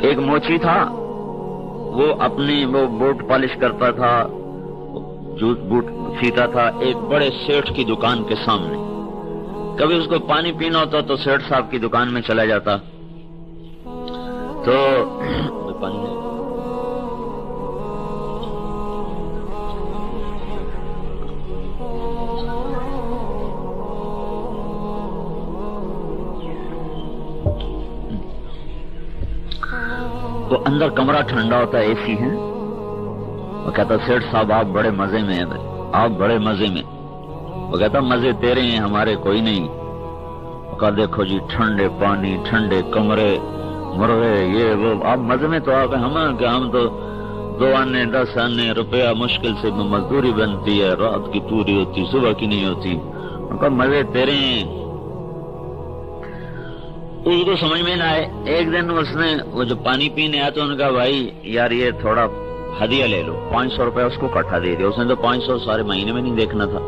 ایک موچی تھا، وہ اپنی وہ بوٹ پالش کرتا تھا، جوت بوٹ سیتا تھا ایک بڑے سیٹھ کی دکان کے سامنے. کبھی اس کو پانی پینا ہوتا تو سیٹھ صاحب کی دکان میں چلا جاتا. تو تو اندر کمرہ ٹھنڈا ہوتا ہے، اے سی ہے. وہ کہتا سیٹھ صاحب آپ بڑے مزے میں ہیں، آپ بڑے مزے میں. وہ کہتا مزے تیرے ہیں، ہمارے کوئی نہیں. وہ کہا دیکھو جی ٹھنڈے پانی، ٹھنڈے کمرے، مرغے، یہ وہ، آپ مزے میں تو آپ ہم تو 2 آنے 10 آنے روپیہ مشکل سے مزدوری بنتی ہے، رات کی پوری ہوتی، صبح کی نہیں ہوتی. وہ کہا مزے تیرے ہیں. اس کو سمجھ میں نہ آئے. ایک دن اس نے وہ جو پانی پینے آیا تو انہوں نے کہا بھائی یار یہ تھوڑا ہدیہ لے لو، 500 روپے اس کو کٹھا دے دیا. اس نے تو 500 سارے مہینے میں نہیں دیکھنا تھا.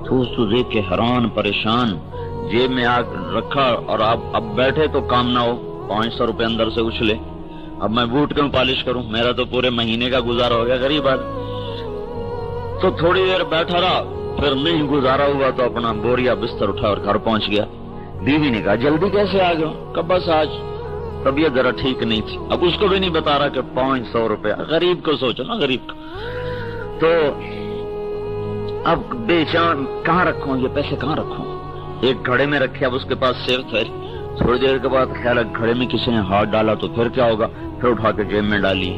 تو اس کو دیکھ کے حیران پریشان جیب میں آ رکھا، اور آپ اب بیٹھے تو کام نہ ہو، 500 روپے اندر سے اچھلے. اب میں بوٹ کیوں پالش کروں، میرا تو پورے مہینے کا گزارا ہو گیا. غریب آدمی. تو تھوڑی دیر بیٹھا رہا، پھر نہیں گزارا ہوا تو اپنا بوریا بستر اٹھا اور گھر پہنچ گیا. بیوی نے کہا جلدی کیسے آ گئے؟ کہ بس آج طبیعت ذرا ٹھیک نہیں تھی. اب اس کو بھی نہیں بتا رہا کہ 500 روپے، غریب کو سوچو نا، غریب کو. تو اب بے چان کہاں رکھوں یہ پیسے، کہاں رکھوں؟ ایک گھڑے میں رکھے. اب اس کے پاس سیب تھے. تھوڑی دیر کے بعد خیال ہے گھڑے میں کسی نے ہاتھ ڈالا تو پھر کیا ہوگا. پھر اٹھا کے جیب میں ڈالی.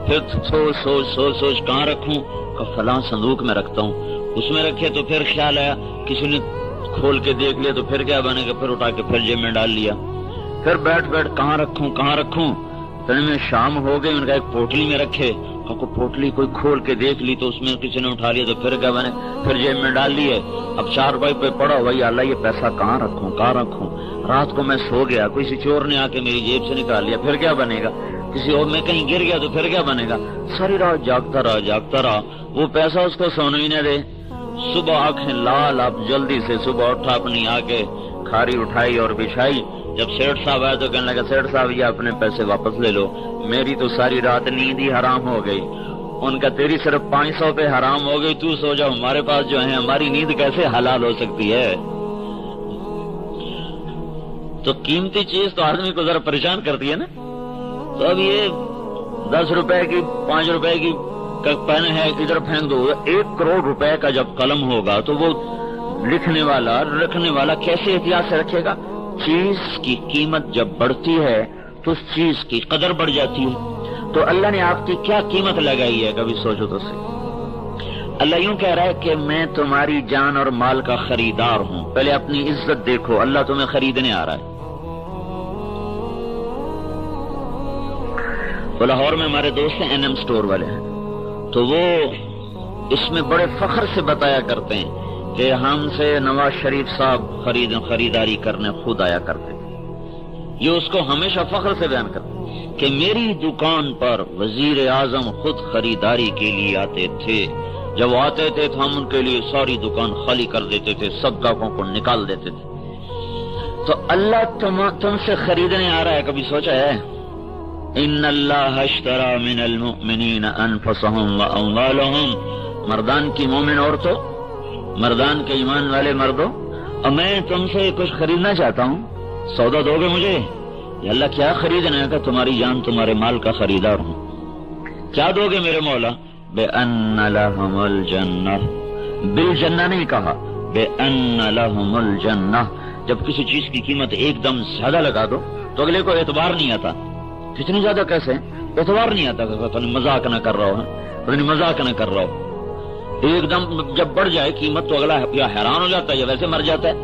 پھر سوچ کہاں رکھوں؟ کہ فلاں صندوق میں رکھتا ہوں. اس میں رکھے تو پھر خیال آیا کسی نے کھول کے دیکھ لیا تو پھر کیا بنے گا. پھر اٹھا کے پھر جیب میں ڈال لیا. پھر بیٹھ کہاں رکھوں. میں شام ہو گئی. ان کا ایک پوٹلی میں رکھے. پوٹلی کوئی کھول کے دیکھ لی تو اس میں کسی نے اٹھا لیا تو پھر کیا بنے، پھر جیب میں ڈال لیے. اب 4 روپے پہ پڑا بھائی اللہ یہ پیسہ کہاں رکھوں. رات کو میں سو گیا، کسی چور نے آ کے میری جیب سے نکال لیا، پھر کیا بنے گا. کسی اور میں کہیں گر گیا تو پھر کیا بنے گا. ساری رات جاگتا رہا. وہ پیسہ اس کو سونے ہی نہ دے. صبح آنکھیں لال، اب جلدی سے صبح اٹھا، اپنی آ کے کھاری اٹھائی اور بچھائی. جب سیٹھ صاحب آئے تو کہنے لگا سیٹھ صاحب یہ اپنے پیسے واپس لے لو، میری تو ساری رات نیند ہی حرام ہو گئی. ان کا تیری صرف 500 پہ حرام ہو گئی، تو سو جا، ہمارے پاس جو ہے ہماری نیند کیسے حلال ہو سکتی ہے. تو قیمتی چیز تو آدمی کو ذرا پریشان کرتی ہے نا. تو اب یہ 10 روپے کی 5 روپے کی پین ہے ادھر پھینک دو. 1 کروڑ روپے کا جب قلم ہوگا تو وہ رکھنے والا کیسے احتیاط سے رکھے گا. چیز کی قیمت جب بڑھتی ہے تو اس چیز کی قدر بڑھ جاتی ہے. تو اللہ نے آپ کی کیا قیمت لگائی ہے، کبھی سوچو تو صحیح. اللہ یوں کہہ رہا ہے کہ میں تمہاری جان اور مال کا خریدار ہوں. پہلے اپنی عزت دیکھو، اللہ تمہیں خریدنے آ رہا ہے. تو لاہور میں ہمارے دوست ہیں NM سٹور والے ہیں، تو وہ اس میں بڑے فخر سے بتایا کرتے ہیں کہ ہم سے نواز شریف صاحب خریداری کرنے خود آیا کرتے. یہ اس کو ہمیشہ فخر سے بیان کرتے کہ میری دکان پر وزیر اعظم خود خریداری کے لیے آتے تھے. جب آتے تھے تو ہم ان کے لیے ساری دکان خالی کر دیتے تھے، سب گاہکوں کو نکال دیتے تھے. تو اللہ تم سے خریدنے آ رہا ہے، کبھی سوچا ہے؟ ان اللہ اشترى من المؤمنین انفسهم واموالهم. مردان کی مومن عورتوں، مردان کے ایمان والے مردوں، اور میں تم سے کچھ خریدنا چاہتا ہوں، سودا دو گے مجھے؟ یا اللہ کیا خریدنا ہے؟ کہ تمہاری جان تمہارے مال کا خریدار ہوں. کیا دو گے میرے مولا؟ بِأَنَّ لَهُمُ الْجَنَّةَ. بالجنہ نہیں کہا، بِأَنَّ لَهُمُ الْجَنَّةَ. جب کسی چیز کی قیمت ایک دم زیادہ لگا دو تو اگلے کو اعتبار نہیں آتا. کتنی زیادہ کیسے اعتبار نہیں آتا کہ مذاق نہ کر رہا ہو، مذاق نہ کر رہا ہو. ایک دم جب بڑھ جائے قیمت تو اگلا یا حیران ہو جاتا ہے یا ویسے مر جاتا ہے.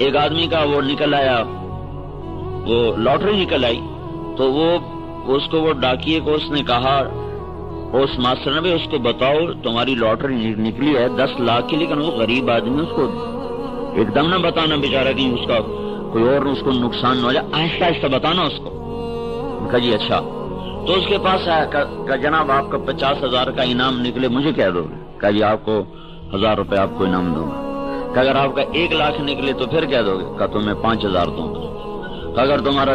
ایک آدمی کا وہ نکل آیا، وہ لاٹری نکل آئی، تو وہ اس کو وہ ڈاکیے کو اس نے کہا، اس ماسٹر نے بھی اس کو بتاؤ تمہاری لاٹری نکلی ہے 10 لاکھ کی، لیکن وہ غریب آدمی اس کو ایک دم نہ بتانا بیچارہ کہ اس کا کوئی اور اس کو نقصان نہ ہو جائے، آہستہ آہستہ بتانا اس کو. کہا جی اچھا. تو اس کے پاس آیا کہ جناب آپ کا 50,000 کا انعام نکلے، مجھے کیا دو گے؟ کہا جی آپ کو 1000 روپے آپ کو انعام دوں گا. کہ اگر آپ کا 1 لاکھ نکلے تو پھر کیا دو گے؟ کہا تو میں 5000 دوں گا. کہ اگر تمہارا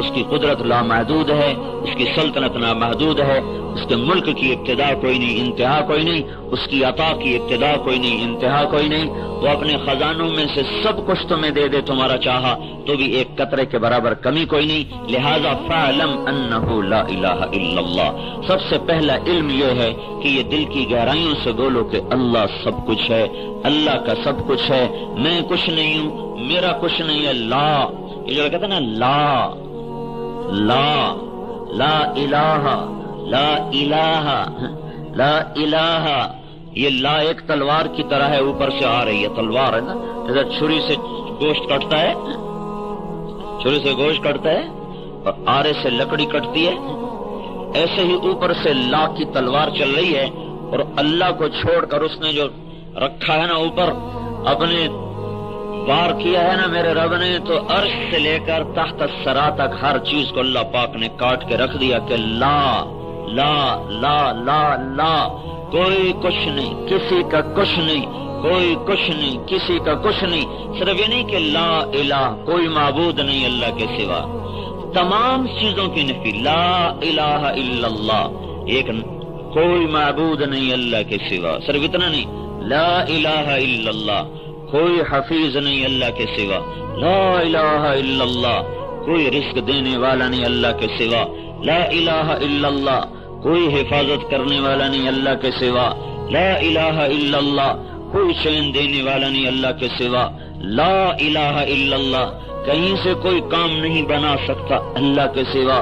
اس کی قدرت لامحدود ہے، اس کی سلطنت نامحدود ہے، اس کے ملک کی ابتدا کوئی نہیں، انتہا کوئی نہیں، اس کی عطا کی ابتدا کوئی نہیں، انتہا کوئی نہیں۔ وہ اپنے خزانوں میں سے سب کچھ تمہیں دے دے تمہارا چاہا تو بھی ایک قطرے کے برابر کمی کوئی نہیں۔ لہذا فاعلم انہ لا الہ الا اللہ، سب سے پہلا علم یہ ہے کہ یہ دل کی گہرائیوں سے بولو کہ اللہ سب کچھ ہے، اللہ کا سب کچھ ہے، میں کچھ نہیں ہوں، میرا کچھ نہیں ہے۔ لا، یہ جو کہتے ہیں نا لا لا لا الہ لا الہ لا الہ، یہ لا ایک تلوار کی طرح ہے، اوپر سے آ رہی ہے، تلوار ہے نا، جیسے چھری سے گوشت کٹتا ہے، چھری سے گوشت کٹتا ہے اور آرے سے لکڑی کٹتی ہے، ایسے ہی اوپر سے لا کی تلوار چل رہی ہے، اور اللہ کو چھوڑ کر اس نے جو رکھا ہے نا اوپر، اپنے وار کیا ہے نا میرے رب نے، تو عرش سے لے کر تحت الثری تک ہر چیز کو اللہ پاک نے کاٹ کے رکھ دیا کہ لا لا لا لا لا، کوئی کچھ نہیں، کسی کا کچھ نہیں، کوئی کچھ نہیں، کسی کا کچھ نہیں۔ صرف یہ نہیں کہ لا الہ، کوئی معبود نہیں اللہ کے سوا، تمام چیزوں کی نفی، لا الہ الا اللہ، ایک کوئی معبود نہیں اللہ کے سوا، صرف اتنا نہیں، لا الہ الا اللہ، کوئی حفیظ نہیں اللہ کے سوا، لا الہ الا اللہ، کوئی رزق دینے والا نہیں اللہ کے سوا، لا الہ الا اللہ، کوئی حفاظت کرنے والا نہیں اللہ کے سوا، لا الہ الا اللہ، کوئی چین دینے والا نہیں اللہ کے سوا، لا الہ الا اللہ، کہیں سے کوئی کام نہیں بنا سکتا اللہ کے سوا،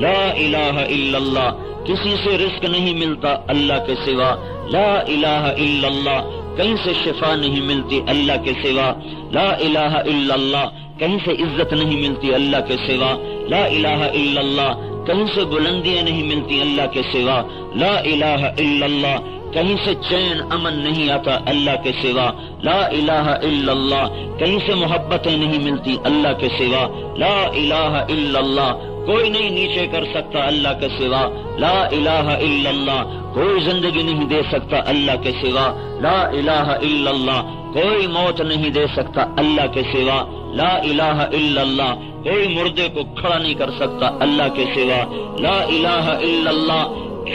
لا الہ الا اللہ، کسی سے رزق نہیں ملتا اللہ کے سوا، لا الہ الا اللہ، کہیں سے شفا نہیں ملتی اللہ کے سوا، لا الہ الا اللہ، کہیں سے عزت نہیں ملتی اللہ کے سوا، لا الہ الا اللہ، کہیں سے بلندیاں نہیں ملتی اللہ کے سوا، لا الہ الا اللہ، کہیں سے چین امن نہیں آتا اللہ کے سوا، لا الہ الا اللہ، کہیں سے محبتیں نہیں ملتی اللہ کے سوا، لا الہ الا اللہ، کوئی نہیں نیچے کر سکتا اللہ کے سوا، لا الہ الا اللہ، کوئی زندگی نہیں دے سکتا اللہ کے سوا، لا الہ الا اللہ، کوئی موت نہیں دے سکتا اللہ کے سوا، لا الہ الا اللہ، کوئی مردے کو کھڑا نہیں کر سکتا اللہ کے سوا، لا الہ الا اللہ،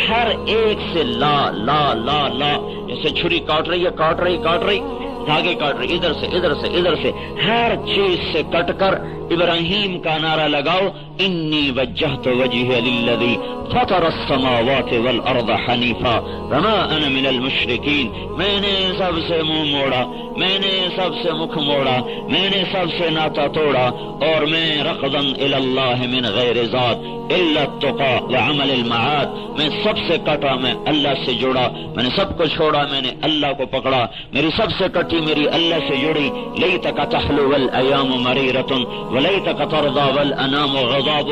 ہر ایک سے لا لا لا لا، جیسے چھری کاٹ رہی ہے، کاٹ رہی دھاگے کاٹ رہی، ادھر سے ادھر سے ادھر سے، ہر چیز سے کٹ کر ابراہیم کا نعرہ لگاؤ، انی وجہت وجہی للذی فطر السماوات والارض حنیفا وما انا من المشرکین، میں نے سب سے منہ موڑا، میں نے سب سے مکھ موڑا، میں نے سب سے ناتا توڑا، اور میں رقدن الی اللہ من غیر ذات الا التقى وعمل المعاد، میں سب سے کٹا، میں اللہ سے جڑا، میں نے سب کو چھوڑا، میں نے اللہ کو پکڑا، میری سب سے کٹی میری اللہ سے جڑی، لیتک تحلو والایام مریرۃ ولیتک ترضى والانام غضاب،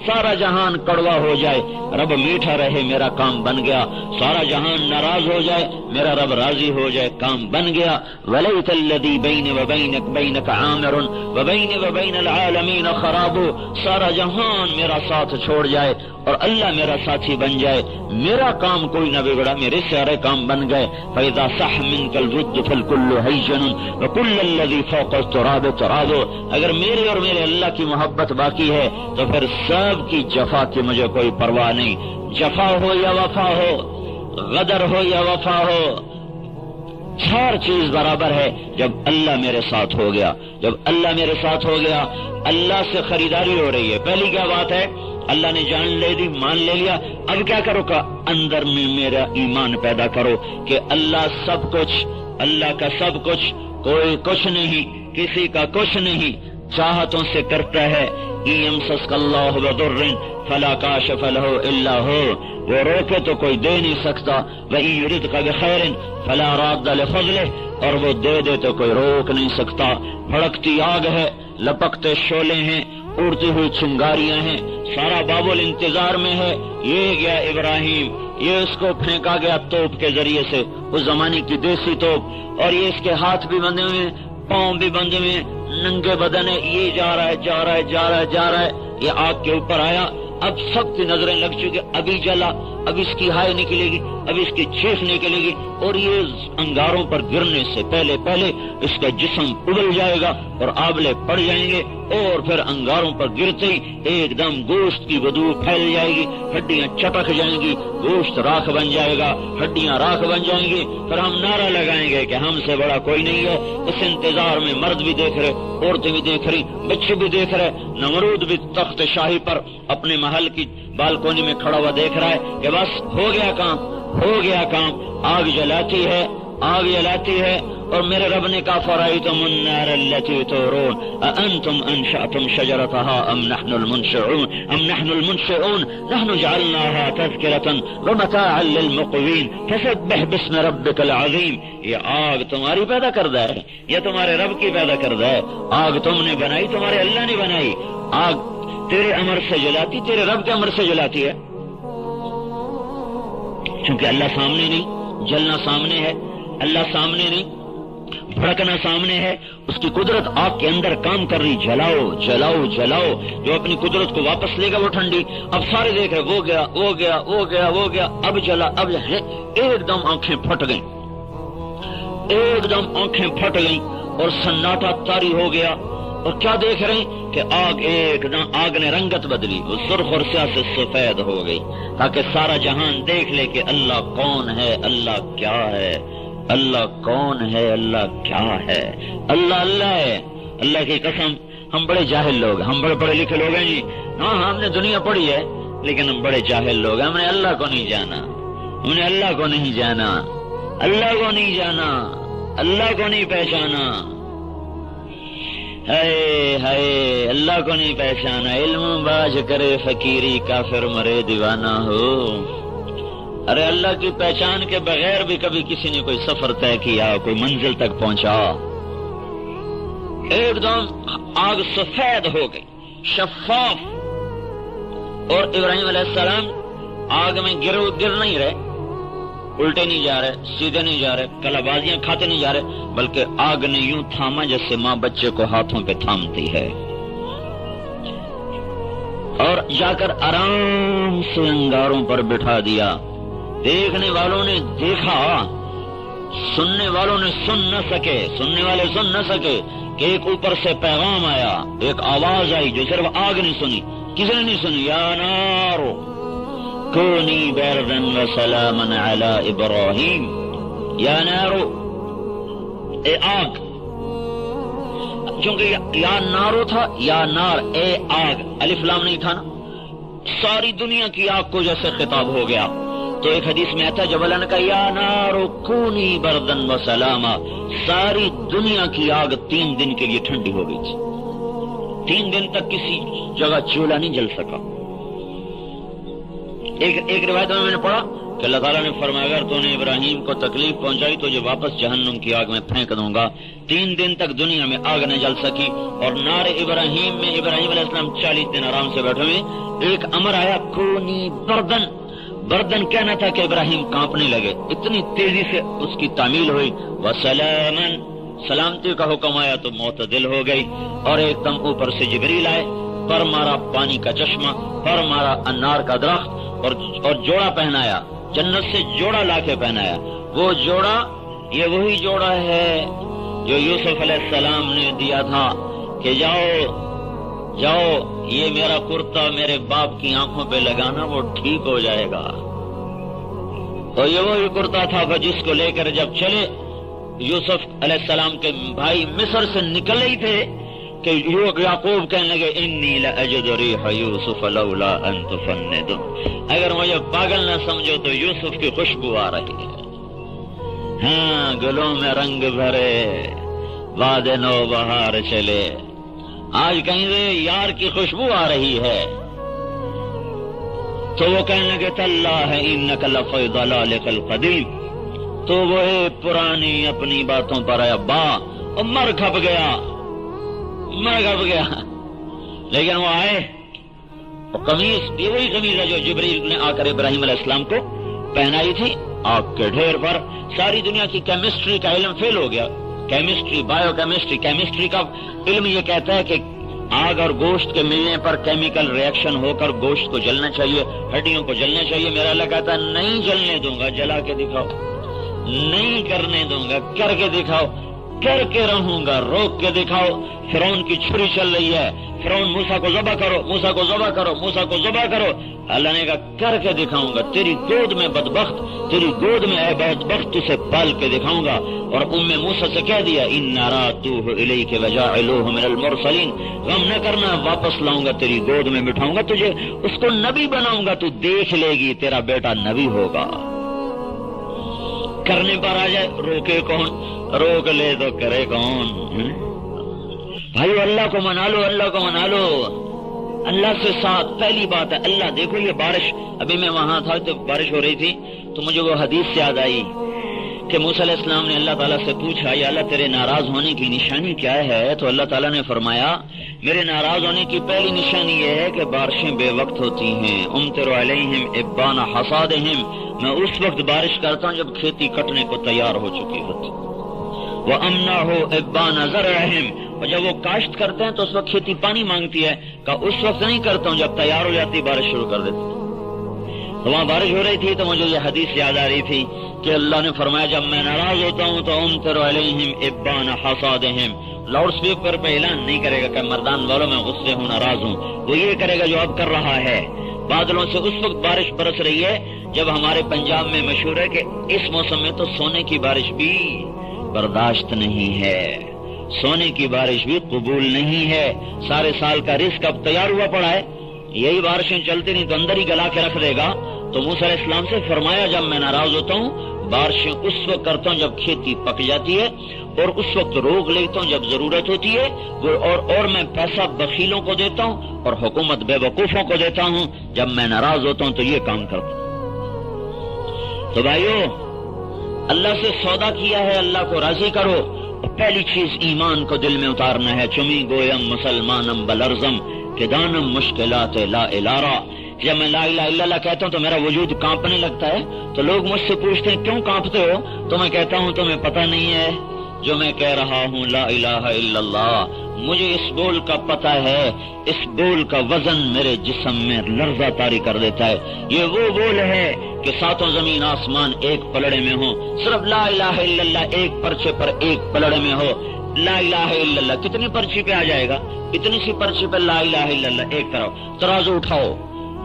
سارا جہان کڑوا ہو جائے رب میٹھا رہے، میرا کام بن گیا، سارا جہان ناراض ہو جائے میرا رب راضی ہو جائے، کام بن گیا، ولیت الذی بینی وبینک عامر وبینی وبین العالمین خراب، سارا جہان میرا ساتھ چھوڑ جائے اور اللہ میرا ساتھی بن جائے، میرا کام کوئی نہ بگڑا، میرے سارے کام بن گئے، فاذا صح منک الود فالکل ہیجن وکل الذی فوق التراب تراب، اگر میرے اور میرے اللہ کی محبت باقی ہے تو پھر سب کی جفا کی مجھے کوئی پرواہ نہیں، جفا ہو یا وفا ہو، غدر ہو یا وفا ہو، ہر چیز برابر ہے جب اللہ میرے ساتھ ہو گیا، جب اللہ میرے ساتھ ہو گیا، اللہ سے خریداری ہو رہی ہے۔ پہلی کیا بات ہے؟ اللہ نے جان لے دی، مان لے لیا، اب کیا کرو کا اندر میں میرا ایمان پیدا کرو کہ اللہ سب کچھ، اللہ کا سب کچھ، کوئی کچھ نہیں، کسی کا کچھ نہیں، چاہتوں سے کرتا ہے، یمسسک اللہ بضر فلا کاشف لہ الا ہو، وہ روکے تو کوئی دے نہیں سکتا، وَإِن يُرِدْكَ بِخَيْرٍ فَلَا رَادَّ لِفَضْلِهِ، اور وہ دے دے تو کوئی روک نہیں سکتا۔ بھڑکتی آگ ہے، لپکتے شعلے ہیں، اڑتی ہوئی چنگاریاں ہیں، سارا بابل انتظار میں ہے، یہ گیا ابراہیم، یہ اس کو پھینکا گیا توپ کے ذریعے سے، اس زمانے کی دیسی توپ، اور یہ اس کے ہاتھ بھی بندھے ہوئے ہیں، پاؤں بھی بندھے ہوئے ہیں، ننگے بدن ہے، یہ جا رہا ہے جا رہا ہے جا رہا ہے جا رہا ہے، یہ آگ کے اوپر آیا، اب سب کی نظریں لگ چکی، ابھی جلا، اب اس کی ہائے نکلے گی، اب اس کی چیخ نکلے گی، اور یہ انگاروں پر گرنے سے پہلے پہلے اس کا جسم ابل جائے گا اور آبلے پڑ جائیں گے، اور پھر انگاروں پر گرتے ہی ایک دم گوشت کی بدبو پھیل جائے گی، ہڈیاں چٹک جائیں گی، گوشت راکھ بن جائے گا، ہڈیاں راکھ بن جائیں گی، پھر ہم نعرہ لگائیں گے کہ ہم سے بڑا کوئی نہیں ہے۔ اس انتظار میں مرد بھی دیکھ رہے، عورتیں بھی دیکھ رہی، بچے بھی دیکھ رہے، نمرود بھی تخت شاہی پر اپنے محل کی بالکونی میں کھڑا ہوا دیکھ رہا ہے کہ بس ہو گیا کام، ہو گیا کام، آگ جلاتی ہے، آگ جلاتی ہے، اور میرے رب نے کہا فرأيتم النار التي تورون أأنتم أنشأتم شجرتها أم نحن المنشئون نحن جعلناها تذكرة ومتاعا للمقوين فسبح باسم ربك العظيم۔ یہ آگ تمہاری پیدا کردہ ہے، یہ تمہارے رب کی پیدا کردہ ہے، آگ تم نے بنائی، تمہارے اللہ نے بنائی، آگ تیرے امر سے جلاتی، تیرے رب کے امر سے جلاتی ہے، چونکہ اللہ سامنے نہیں، جلنا سامنے ہے، اللہ سامنے نہیں، بھڑکنا سامنے ہے، اس کی قدرت آگ کے اندر کام کر رہی، جلاؤ جلاؤ جلاؤ، جو اپنی قدرت کو واپس لے گا وہ ٹھنڈی۔ اب سارے دیکھ رہے، وہ گیا وہ گیا وہ گیا وہ گیا، اب جلا، اب ایک دم آنکھیں پھٹ گئیں، ایک دم آنکھیں پھٹ گئیں اور سناٹا طاری ہو گیا، اور کیا دیکھ رہے ہیں کہ آگ ایک دم، آگ نے رنگت بدلی، وہ سرخ اور سیاہ سے سفید ہو گئی، تاکہ سارا جہان دیکھ لے کہ اللہ کون ہے، اللہ کیا ہے، اللہ کون ہے، اللہ کیا ہے، اللہ اللہ ہے۔ اللہ کی قسم ہم بڑے جاہل لوگ، ہم بڑے پڑھے لکھے لوگ ہیں جی، ہاں ہم نے دنیا پڑھی ہے، لیکن ہم بڑے جاہل لوگ ہیں، ہم نے اللہ کو نہیں جانا، ہم نے اللہ کو نہیں جانا، اللہ کو نہیں جانا، اللہ کو نہیں پہچانا، ہائے ہائے اللہ کو نہیں پہچانا۔ علم باج کرے فقیری، کافر مرے دیوانہ ہو۔ ارے اللہ کی پہچان کے بغیر بھی کبھی کسی نے کوئی سفر طے کیا، کوئی منزل تک پہنچا؟ ایک دم آگ سفید ہو گئی، شفاف، اور ابراہیم علیہ السلام آگ میں گر نہیں رہے، الٹے نہیں جا رہے، سیدھے نہیں جا رہے، کلا بازیاں کھاتے نہیں جا رہے، بلکہ آگ نے یوں تھاما جیسے ماں بچے کو ہاتھوں پہ تھامتی ہے، اور جا کر آرام سے انگاروں پر بٹھا دیا۔ دیکھنے والوں نے دیکھا، سننے والوں نے سن نہ سکے، سننے والے سن نہ سکے کہ ایک اوپر سے پیغام آیا، ایک آواز آئی جو صرف آگ نے سنی، کسی نے نہیں سنی، یا نار کونی بردا وسلاما علی ابراہیم، یا نار، اے آگ، چونکہ یا نارو تھا، یا نار اے آگ، الف لام نہیں تھا نا، ساری دنیا کی آگ کو جیسے خطاب ہو گیا۔ تو ایک حدیث میں آتا جب اللہ نے کہا یا نار کونی بردن و سلاما، ساری دنیا کی آگ 3 دن کے لیے ٹھنڈی ہو گئی تھی، 3 دن تک کسی جگہ چولہا نہیں جل سکا۔ ایک روایت میں نے پڑھا کہ اللہ تعالیٰ نے فرمایا اگر تو نے ابراہیم کو تکلیف پہنچائی تو جو واپس جہنم کی آگ میں پھینک دوں گا۔ 3 دن تک دنیا میں آگ نہ جل سکی، اور نار ابراہیم میں ابراہیم علیہ السلام 40 دن آرام سے بیٹھے ہوئے، ایک امر آیا کونی بردن، بردن کہنا تھا کہ ابراہیم کانپنے لگے، اتنی تیزی سے اس کی تعمیل ہوئی، وسلامن، سلامتی کا حکم آیا تو معتدل ہو گئی، اور ایک دم اوپر سے جبریل آئے، پر مارا پانی کا چشمہ، پر مارا انار کا درخت، اور جوڑا پہنایا، جنت سے جوڑا لا کے پہنایا۔ وہ جوڑا یہ وہی جوڑا ہے جو یوسف علیہ السلام نے دیا تھا کہ جاؤ جاؤ یہ میرا کرتا میرے باپ کی آنکھوں پہ لگانا، وہ ٹھیک ہو جائے گا۔ تو یہ وہی کرتا تھا جس کو لے کر جب چلے یوسف علیہ السلام کے بھائی مصر سے نکلے ہی تھے کہ یعقوب کہنے لگے انی لاجد ریح یوسف لولا ان تفندون، اگر مجھے پاگل نہ سمجھو تو یوسف کی خوشبو آ رہی ہے، ہاں گلوں میں رنگ بھرے باد نو بہار چلے، آج کہیں سے یار کی خوشبو آ رہی ہے۔ تو وہ کہنے لگے تاللہ انک لفی ضلالک القدیم، تو وہ پرانی اپنی باتوں پر آیا با اور مر کھپ گیا، لیکن وہ آئے، وہ قمیص یہ وہی قمیص ہے جو جبریل نے آ کر ابراہیم علیہ السلام کو پہنائی تھی آگ کے ڈھیر پر۔ ساری دنیا کی کیمسٹری کا علم فیل ہو گیا، کیمسٹری، بایو کیمسٹری، کیمسٹری کا علم یہ کہتا ہے کہ آگ اور گوشت کے ملنے پر کیمیکل ریئیکشن ہو کر گوشت کو جلنا چاہیے، ہڈیوں کو جلنا چاہیے. میرا اللہ کہتا ہے نہیں جلنے دوں گا، جلا کے دکھاؤ. نہیں کرنے دوں گا، کر کے دکھاؤ. کر کے رہوں گا، روک کے دکھاؤ. فرعون کی چھری چل رہی ہے، فرعون موسیٰ کو ذبح کرو، موسیٰ کو ذبح کرو، موسیٰ کو ذبح کرو. اللہ نے کہا کر کے دکھاؤں گا. تیری گود میں بدبخت، تیری گود میں اے بدبخت اسے پال کے دکھاؤں گا. اور موسیٰ سے کہہ دیا اِنَّا رَادُّوهُ إِلَيْكَ وَجَاعِلُوهُ مِنَ الْمُرْسَلِينَ، غم نہ کرنا، واپس لاؤں گا، تیری گود میں بٹھاؤں گا تجھے، اس کو نبی بناؤں گا، تو دیکھ لے گی تیرا بیٹا نبی ہوگا. کرنے پر آ جائے روکے کون؟ روک لے تو کرے کون؟ بھائی اللہ کو منا لو، اللہ کو منا لو. اللہ سے ساتھ پہلی بات ہے اللہ. دیکھو یہ بارش، ابھی میں وہاں تھا تو بارش ہو رہی تھی تو مجھے وہ حدیث یاد آئی کہ موسیٰ علیہ السلام نے اللہ تعالیٰ سے پوچھا یا اللہ تیرے ناراض ہونے کی نشانی کیا ہے؟ تو اللہ تعالیٰ نے فرمایا میرے ناراض ہونے کی پہلی نشانی یہ ہے کہ بارشیں بے وقت ہوتی ہیں. امطر علیہم ابان حصادہم، میں اس وقت بارش کرتا ہوں جب کھیتی کٹنے کو تیار ہو چکی ہوتی. وَأَمْنَعُ إِبَّانَ زَرْعِهِمْ، اور جب وہ کاشت کرتے ہیں تو اس وقت کھیتی پانی مانگتی ہے، کہ اس وقت نہیں کرتا ہوں جب تیار ہو جاتی بارش شروع کر دیتی. تو وہاں بارش ہو رہی تھی تو مجھے یہ حدیث یاد آ رہی تھی کہ اللہ نے فرمایا جب میں ناراض ہوتا ہوں تو امطر علیہم ابان حصادہم. لاؤڈ اسپیکر پہ اعلان نہیں کرے گا کہ مردان والوں میں غصے ہوں، ناراض ہوں. وہ یہ کرے گا جو اب کر رہا ہے. بادلوں سے اس وقت بارش برس رہی ہے جب ہمارے پنجاب میں مشہور ہے کہ اس موسم میں تو سونے کی بارش بھی برداشت نہیں ہے، سونے کی بارش بھی قبول نہیں ہے. سارے سال کا رزق اب تیار ہوا پڑا ہے، یہی بارشیں چلتی نہیں تو اندر ہی گلا کے رکھ دے گا. تو موسیٰ علیہ السلام سے فرمایا جب میں ناراض ہوتا ہوں بارشیں اس وقت کرتا ہوں جب کھیتی پک جاتی ہے، اور اس وقت روک لیتا ہوں جب ضرورت ہوتی ہے، اور میں پیسہ بخیلوں کو دیتا ہوں اور حکومت بے وقوفوں کو دیتا ہوں. جب میں ناراض ہوتا ہوں تو یہ کام کرتا ہوں. تو بھائیو اللہ سے سودا کیا ہے، اللہ کو راضی کرو. پہلی چیز ایمان کو دل میں اتارنا ہے. چمی گویم مسلمانم بلرزم کہ دانم مشکلات لا الارا. جب میں لا الہ الا اللہ کہتا ہوں تو میرا وجود کانپنے لگتا ہے. تو لوگ مجھ سے پوچھتے ہیں کیوں کانپتے ہو؟ تو میں کہتا ہوں تمہیں پتہ نہیں ہے جو میں کہہ رہا ہوں لا الہ الا اللہ، مجھے اس بول کا پتہ ہے، اس بول کا وزن میرے جسم میں لرزہ طاری کر دیتا ہے. یہ وہ بول ہے کہ ساتوں زمین آسمان ایک پلڑے میں ہو، صرف لا الہ الا اللہ ایک پرچے پر ایک پلڑے میں ہو. لا الہ الا اللہ کتنی پرچی پہ آ جائے گا؟ اتنی سی پرچی پہ لا الہ الا اللہ. ایک طرف ترازو اٹھاؤ،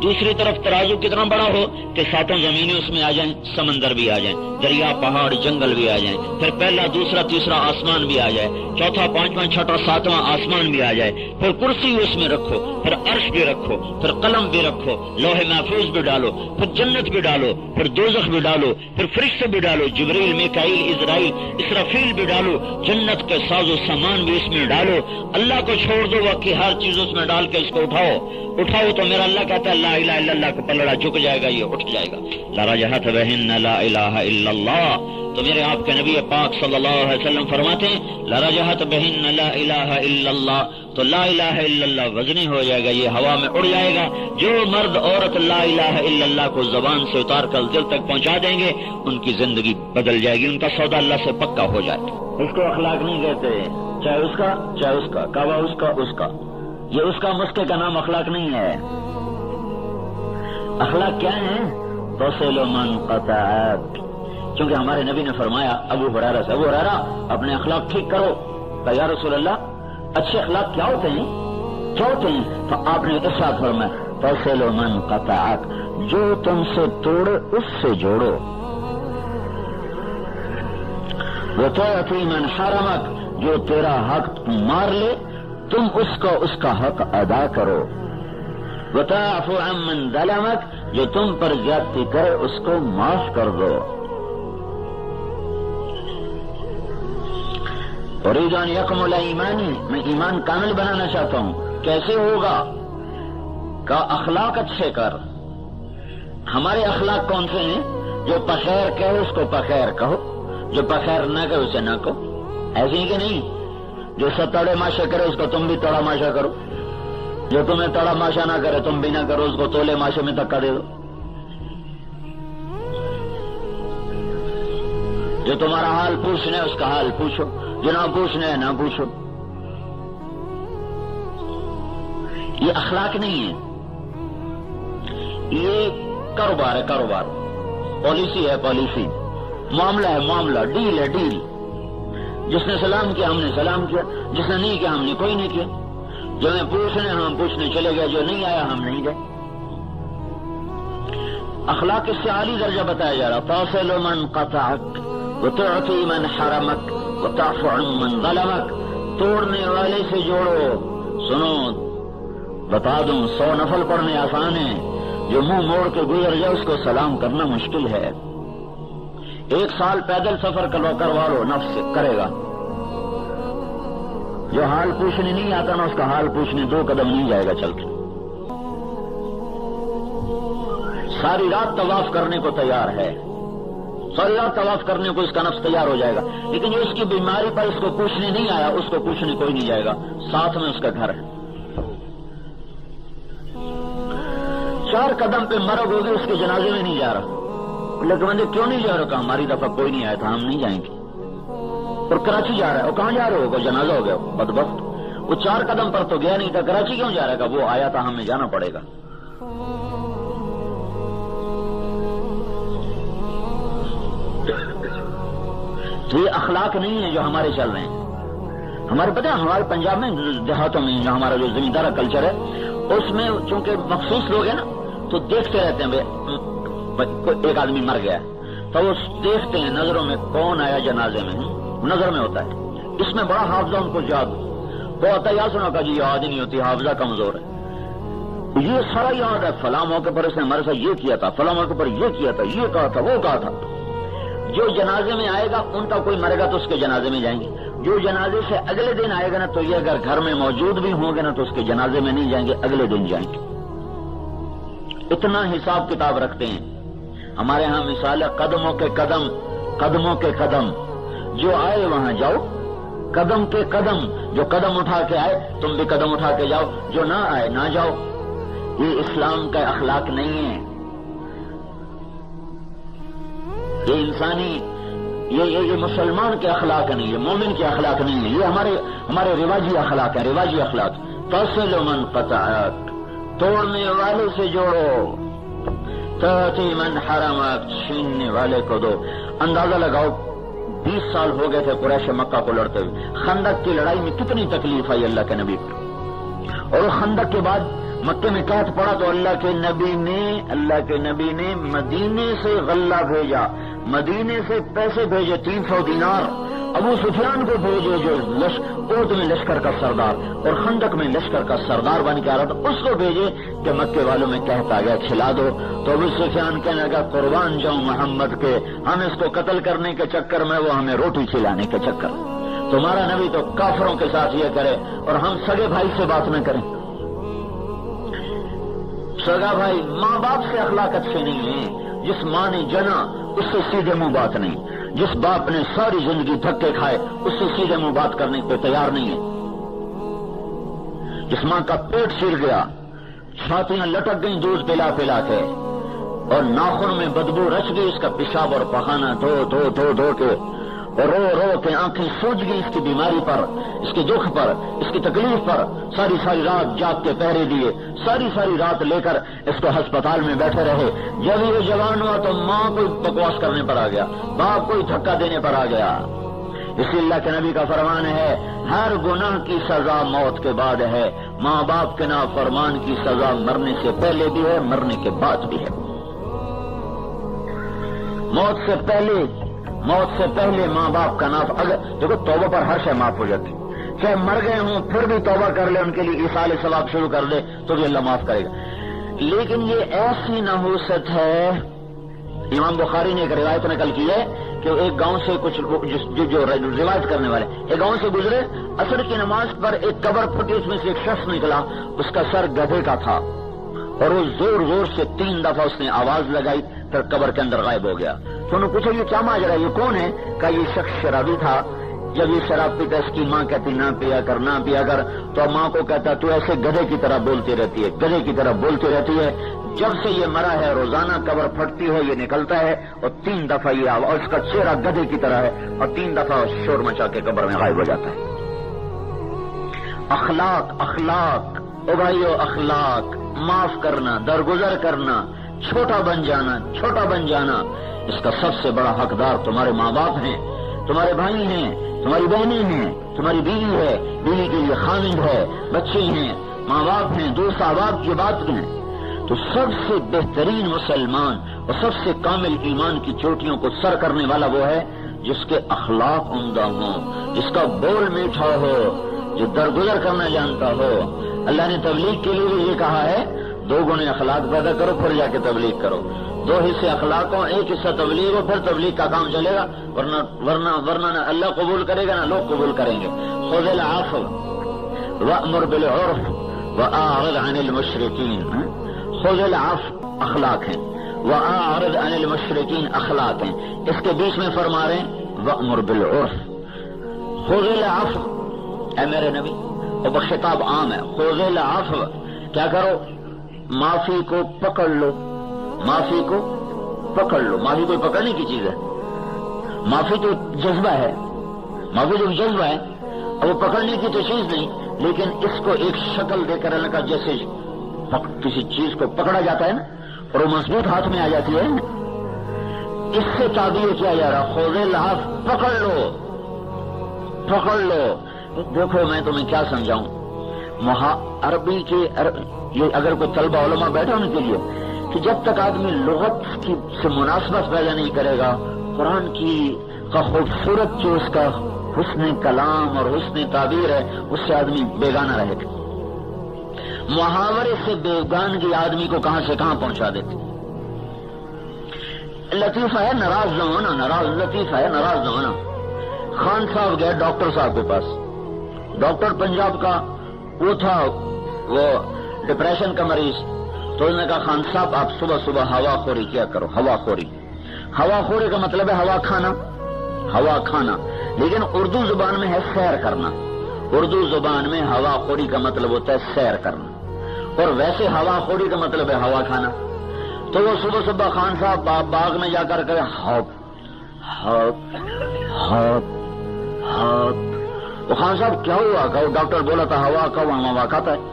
دوسری طرف ترازو کتنا بڑا ہو کہ ساتوں زمینیں اس میں آ جائیں، سمندر بھی آ جائیں، دریا پہاڑ جنگل بھی آ جائیں، پھر پہلا دوسرا تیسرا آسمان بھی آ جائے، چوتھا پانچواں چھٹا ساتواں آسمان بھی آ جائے، پھر کرسی اس میں رکھو، پھر عرش بھی رکھو، پھر قلم بھی رکھو، لوح محفوظ بھی ڈالو، پھر جنت بھی ڈالو، پھر دوزخ بھی ڈالو، پھر فرشتے بھی ڈالو، جبریل میکائیل اسرائیل اسرافیل بھی ڈالو، جنت کے ساز و سامان بھی اس میں ڈالو. اللہ کو چھوڑ دو، باقی ہر چیز اس میں ڈال کے اس کو اٹھاؤ تو میرا اللہ کہتا ہے لا الہ الا اللہ کا پلڑا جھک جائے گا، یہ اٹھ جائے گا. لرجحت بہن لا الہ الا اللہ. تو میرے آپ کے نبی پاک صلی اللہ علیہ وسلم فرماتے ہیں لرجحت بہن لا الہ الا اللہ. تو لا الہ الا اللہ وزنی ہو جائے گا، یہ ہوا میں اڑ جائے گا. جو مرد عورت لا الہ الا اللہ کو زبان سے اتار کر دل تک پہنچا دیں گے ان کی زندگی بدل جائے گی، ان کا سودا اللہ سے پکا ہو جائے. اس کو اخلاق نہیں کہتے، چاہے اس کا کعبہ اس کا یہ اس کا مسکے کا نام اخلاق نہیں ہے. اخلاق کیا ہے؟ توصل من قطعک. کیونکہ ہمارے نبی نے فرمایا ابو ہریرہ سے، ابو ہریرہ اپنے اخلاق ٹھیک کرو. کہ یا رسول اللہ اچھے اخلاق کیا ہوتے ہیں؟ تو آپ نے ارشاد فرمایا توصل من قطعک، جو تم سے توڑے اس سے جوڑو. وتعطی من حرمک، جو تیرا حق مار لے تم اس کا حق ادا کرو. وتعفو عن من ظلمک، جو تم پر زیادتی کرے اس کو معاف کر دو. اريد ان يكمل ایمانی، میں ایمان کامل بنانا چاہتا ہوں. کیسے ہوگا؟ کہ اخلاق اچھے کر. ہمارے اخلاق کون سے ہیں؟ جو پخیر کہے اس کو پخیر کہو، جو پخیر نہ کرے اسے نہ کہو. ایسے ہی کہ نہیں؟ جو سب تڑے ماشا کرے اس کو تم بھی تڑا ماشا کرو، جو تمہیں تڑا ماشا نہ کرے تم بھی نہ کرو، اس کو تولے ماشے میں دھکا دے دو. جو تمہارا حال پوچھنا ہے اس کا حال پوچھو، جو نہ پوچھنا ہے نہ پوچھو. یہ اخلاق نہیں ہے، یہ کاروبار ہے، کاروبار، پالیسی ہے، پالیسی، معاملہ ہے، معاملہ، ڈیل ہے، ڈیل۔ جس نے سلام کیا ہم نے سلام کیا، جس نے نہیں کیا ہم نے کوئی نہیں کیا، جو میں پوچھنے ہم پوچھنے چلے گئے، جو نہیں آیا ہم نہیں گئے۔ اخلاق اس سے عالی درجہ بتایا جا رہا، تصل من قطعک وتعطی من حرمک وتعفو عن من ظلمک، توڑنے والے سے جوڑو۔ سنو بتا دوں، 100 نفل پڑھنے آسان ہے، جو منہ موڑ کے گزر جائے اس کو سلام کرنا مشکل ہے۔ 1 سال پیدل سفر کروا لو، نفس کرے گا۔ جو حال پوچھنے نہیں آتا نا، اس کا حال پوچھنے 2 قدم نہیں جائے گا چل کے۔ ساری رات طواف کرنے کو تیار ہے، ساری رات طواف کرنے کو اس کا نفس تیار ہو جائے گا، لیکن جو اس کی بیماری پر اس کو پوچھنے نہیں آیا، اس کو پوچھنے کوئی نہیں جائے گا، ساتھ میں اس کا گھر ہے۔ 4 قدم پہ مرگ ہوگی، اس کے جنازے میں نہیں جا رہا۔ لیکن بندے کیوں نہیں جا رہا؟ کہا ہماری دفعہ کوئی نہیں آیا تھا، ہم نہیں جائیں گے۔ اور کراچی جا رہا ہے، وہ کہاں جا رہے ہو؟ جنازہ ہو گیا، بدبخت۔ وہ 4 قدم پر تو گیا نہیں تھا، کراچی کیوں جا رہا ہے؟ وہ آیا تھا، ہمیں جانا پڑے گا۔ تو یہ اخلاق نہیں ہے جو ہمارے چل رہے ہیں۔ ہمارے پتہ ہے، ہمارے پنجاب میں دیہاتوں میں جو ہمارا جو زمیندارہ کلچر ہے، اس میں چونکہ مخصوص لوگ ہیں نا، تو دیکھتے رہتے ہیں ایک آدمی مر گیا تو وہ دیکھتے ہیں نظروں میں کون آیا جنازے میں، نظر میں ہوتا ہے۔ اس میں بڑا حافظہ ان کو یاد وہ آتا ہے، یا سنا کا جی یاد ہی نہیں ہوتی، حافظہ کمزور ہے۔ یہ سارا یاد ہے، فلاں موقع پر اس نے ہمارے ساتھ یہ کیا تھا، فلاں موقع پر یہ کیا تھا، یہ کہا تھا، وہ کہا تھا۔ جو جنازے میں آئے گا، ان کا کوئی مرے گا تو اس کے جنازے میں جائیں گے۔ جو جنازے سے اگلے دن آئے گا نا، تو یہ اگر گھر میں موجود بھی ہوں گے نا، تو اس کے جنازے میں نہیں جائیں گے، اگلے دن جائیں گے۔ اتنا حساب کتاب رکھتے ہیں۔ ہمارے ہاں مثال ہے، قدموں کے قدم، قدموں کے قدم، جو آئے وہاں جاؤ، قدم کے قدم، جو قدم اٹھا کے آئے تم بھی قدم اٹھا کے جاؤ، جو نہ آئے نہ جاؤ۔ یہ اسلام کا اخلاق نہیں ہے، یہ انسانی، یہ مسلمان کے اخلاق نہیں، یہ مومن کے اخلاق نہیں ہے، یہ ہمارے رواجی اخلاق ہے، رواجی اخلاق۔ تصل من قطعک، توڑنے والے سے جوڑو، تعطی من حرمک، چھیننے والے کو دو۔ اندازہ لگاؤ، 20 سال ہو گئے تھے قریش مکہ کو لڑتے ہوئے۔ خندق کی لڑائی میں کتنی تکلیف آئی اللہ کے نبی کو، اور خندق کے بعد مکے میں قحط پڑا تو اللہ کے نبی نے مدینے سے غلہ بھیجا، مدینے سے پیسے بھیجے، 300 دینار ابو سفیان کو بھیجے، جو اوت میں لشکر کا سردار اور خندق میں لشکر کا سردار بن کے آ رہا تھا، اس کو بھیجے کہ مکے والوں میں قحط آ گیا، کھلا دو۔ تو ابو سفیان کہنے لگا قربان جاؤں محمد کے، ہم اس کو قتل کرنے کے چکر میں، وہ ہمیں روٹی کھلانے کے چکر۔ تمہارا نبی تو کافروں کے ساتھ یہ کرے اور ہم سگے بھائی سے بات نہ کریں۔ سگا بھائی، ماں باپ سے اخلاق اچھے نہیں ہیں۔ جس ماں نے جنا اس سے سیدھے منہ بات نہیں، جس باپ نے ساری زندگی دھکے کھائے اس سے سیدھے منہ بات کرنے کو تیار نہیں ہے۔ جس ماں کا پیٹ سیر گیا، چھاتیاں لٹک گئیں دودھ پلا پلا کے، اور ناخن میں بدبو رچ گئی، اس کا پیشاب اور پخانہ دھو کے، اور رو رو کے آنکھیں سوج گئی اس کی بیماری پر، اس کے دکھ پر، اس کی تکلیف پر، ساری رات جاگ کے پہرے دیے، ساری رات لے کر اس کو ہسپتال میں بیٹھے رہے۔ جب یہ جوان ہوا تو ماں کوئی بکواس کرنے پر آ گیا، باپ کوئی دھکا دینے پر آ گیا۔ اس لیے اللہ کے نبی کا فرمان ہے، ہر گناہ کی سزا موت کے بعد ہے، ماں باپ کے نافرمان کی سزا مرنے سے پہلے بھی ہے، مرنے کے بعد بھی ہے۔ موت سے پہلے ماں باپ کا ناف، اگر دیکھو توبہ پر ہر شے معاف ہو جاتی، چاہے مر گئے ہوں پھر بھی توبہ کر لے، ان کے لیے ایصال ثواب شروع کر دے تو بھی اللہ معاف کرے گا۔ لیکن یہ ایسی نحوست ہے، امام بخاری نے ایک روایت نقل کی ہے کہ ایک گاؤں سے کچھ جو روایت کرنے والے ایک گاؤں سے گزرے، عصر کی نماز پر ایک قبر پھٹی، اس میں سے ایک شخص نکلا، اس کا سر گدھے کا تھا، اور وہ زور سے 3 دفعہ اس نے آواز لگائی، پھر قبر کے اندر غائب ہو گیا۔ تو انہوں نے پوچھا یہ کیا ماجرا ہے، یہ کون ہے؟ کہا یہ شخص شرابی تھا، جب یہ شراب پیتا اس کی ماں کہتی نہ پیا کر، تو ماں کو کہتا تو ایسے گدھے کی طرح بولتی رہتی ہے، جب سے یہ مرا ہے روزانہ قبر پھٹتی ہے، یہ نکلتا ہے، اور 3 دفعہ یہ آواز، اس کا چہرہ گدھے کی طرح ہے، اور 3 دفعہ شور مچا کے قبر میں غائب ہو جاتا ہے۔ اخلاق او بھائیو اخلاق، معاف کرنا، درگزر کرنا، چھوٹا بن جانا، اس کا سب سے بڑا حقدار تمہارے ماں باپ ہیں، تمہارے بھائی ہیں، تمہاری بہنیں ہیں، تمہاری بیوی ہے، بیوی کے لیے خامند ہے، بچے ہیں، ماں باپ ہیں، دوست احباب کی بات ہیں۔ تو سب سے بہترین مسلمان اور سب سے کامل ایمان کی چوٹیوں کو سر کرنے والا وہ ہے جس کے اخلاق عمدہ ہوں، جس کا بول میٹھا ہو، جو درگزر کرنا جانتا ہو۔ اللہ نے تبلیغ کے لیے بھی یہ کہا ہے 2 گنے اخلاق پیدا کرو پھر جا کے تبلیغ کرو، 2 حصے اخلاق ہو، 1 حصہ تبلیغ ہو، پھر تبلیغ کا کام چلے گا، ورنہ نہ اللہ قبول کرے گا نہ لوگ قبول کریں گے۔ خذ العفو وأمر بالعرف وأعرض عن المشرکین، خذ العفو اخلاق ہیں، وأعرض عن المشرکین اخلاق ہیں، اس کے بیچ میں فرما رہے ہیں وأمر بالعرف، خذ العفو، اے میرے نبی، اور خطاب عام ہے، خذ العفو، کیا کرو؟ معافی کو پکڑ لو، معافی کو پکڑ لو۔ معافی کوئی پکڑنے کی چیز ہے؟ معافی تو جذبہ ہے، معافی تو جذبہ ہے، اور وہ پکڑنے کی تو چیز نہیں، لیکن اس کو ایک شکل دے کر اللہ کا جیسے کسی چیز کو پکڑا جاتا ہے نا اور وہ مضبوط ہاتھ میں آ جاتی ہے، اس سے تعبیر کیا جا رہا خذ العفو، پکڑ لو، پکڑ لو۔ دیکھو میں تمہیں کیا سمجھاؤں، عربی کے یہ اگر کوئی طلبہ علماء بیٹھا ان کے لیے کہ جب تک آدمی لغت کی سے مناسبت پیدا نہیں کرے گا، قرآن کا خوبصورت جو اس کا حسن کلام اور حسن تعبیر ہے اس سے آدمی بیگانہ رہے گا۔ محاورے سے بیگانگی آدمی کو کہاں سے کہاں پہنچا دیتی۔ لطیفہ ہے ناراض نہ ہونا، لطیفہ ہے ناراض نہ ہونا۔ خان صاحب گئے ڈاکٹر صاحب کے پاس، ڈاکٹر پنجاب کا وہ تھا، وہ ڈپریشن کا مریض، تو انہوں نے کہا خان صاحب آپ صبح صبح ہوا خوری کیا کرو۔ ہوا خوری کا مطلب ہے ہوا کھانا، لیکن اردو زبان میں ہے سیر کرنا، اردو زبان میں ہوا خوری کا مطلب ہوتا ہے سیر کرنا، اور ویسے ہوا خوری کا مطلب ہے ہوا کھانا۔ تو وہ صبح صبح خان صاحب باغ میں جا کر کرے ہاپ ہاپ ہاپ ہاپ۔ وہ خان صاحب کیا ہوا؟ کہ ڈاکٹر بولا تھا ہوا کھاتا ہے۔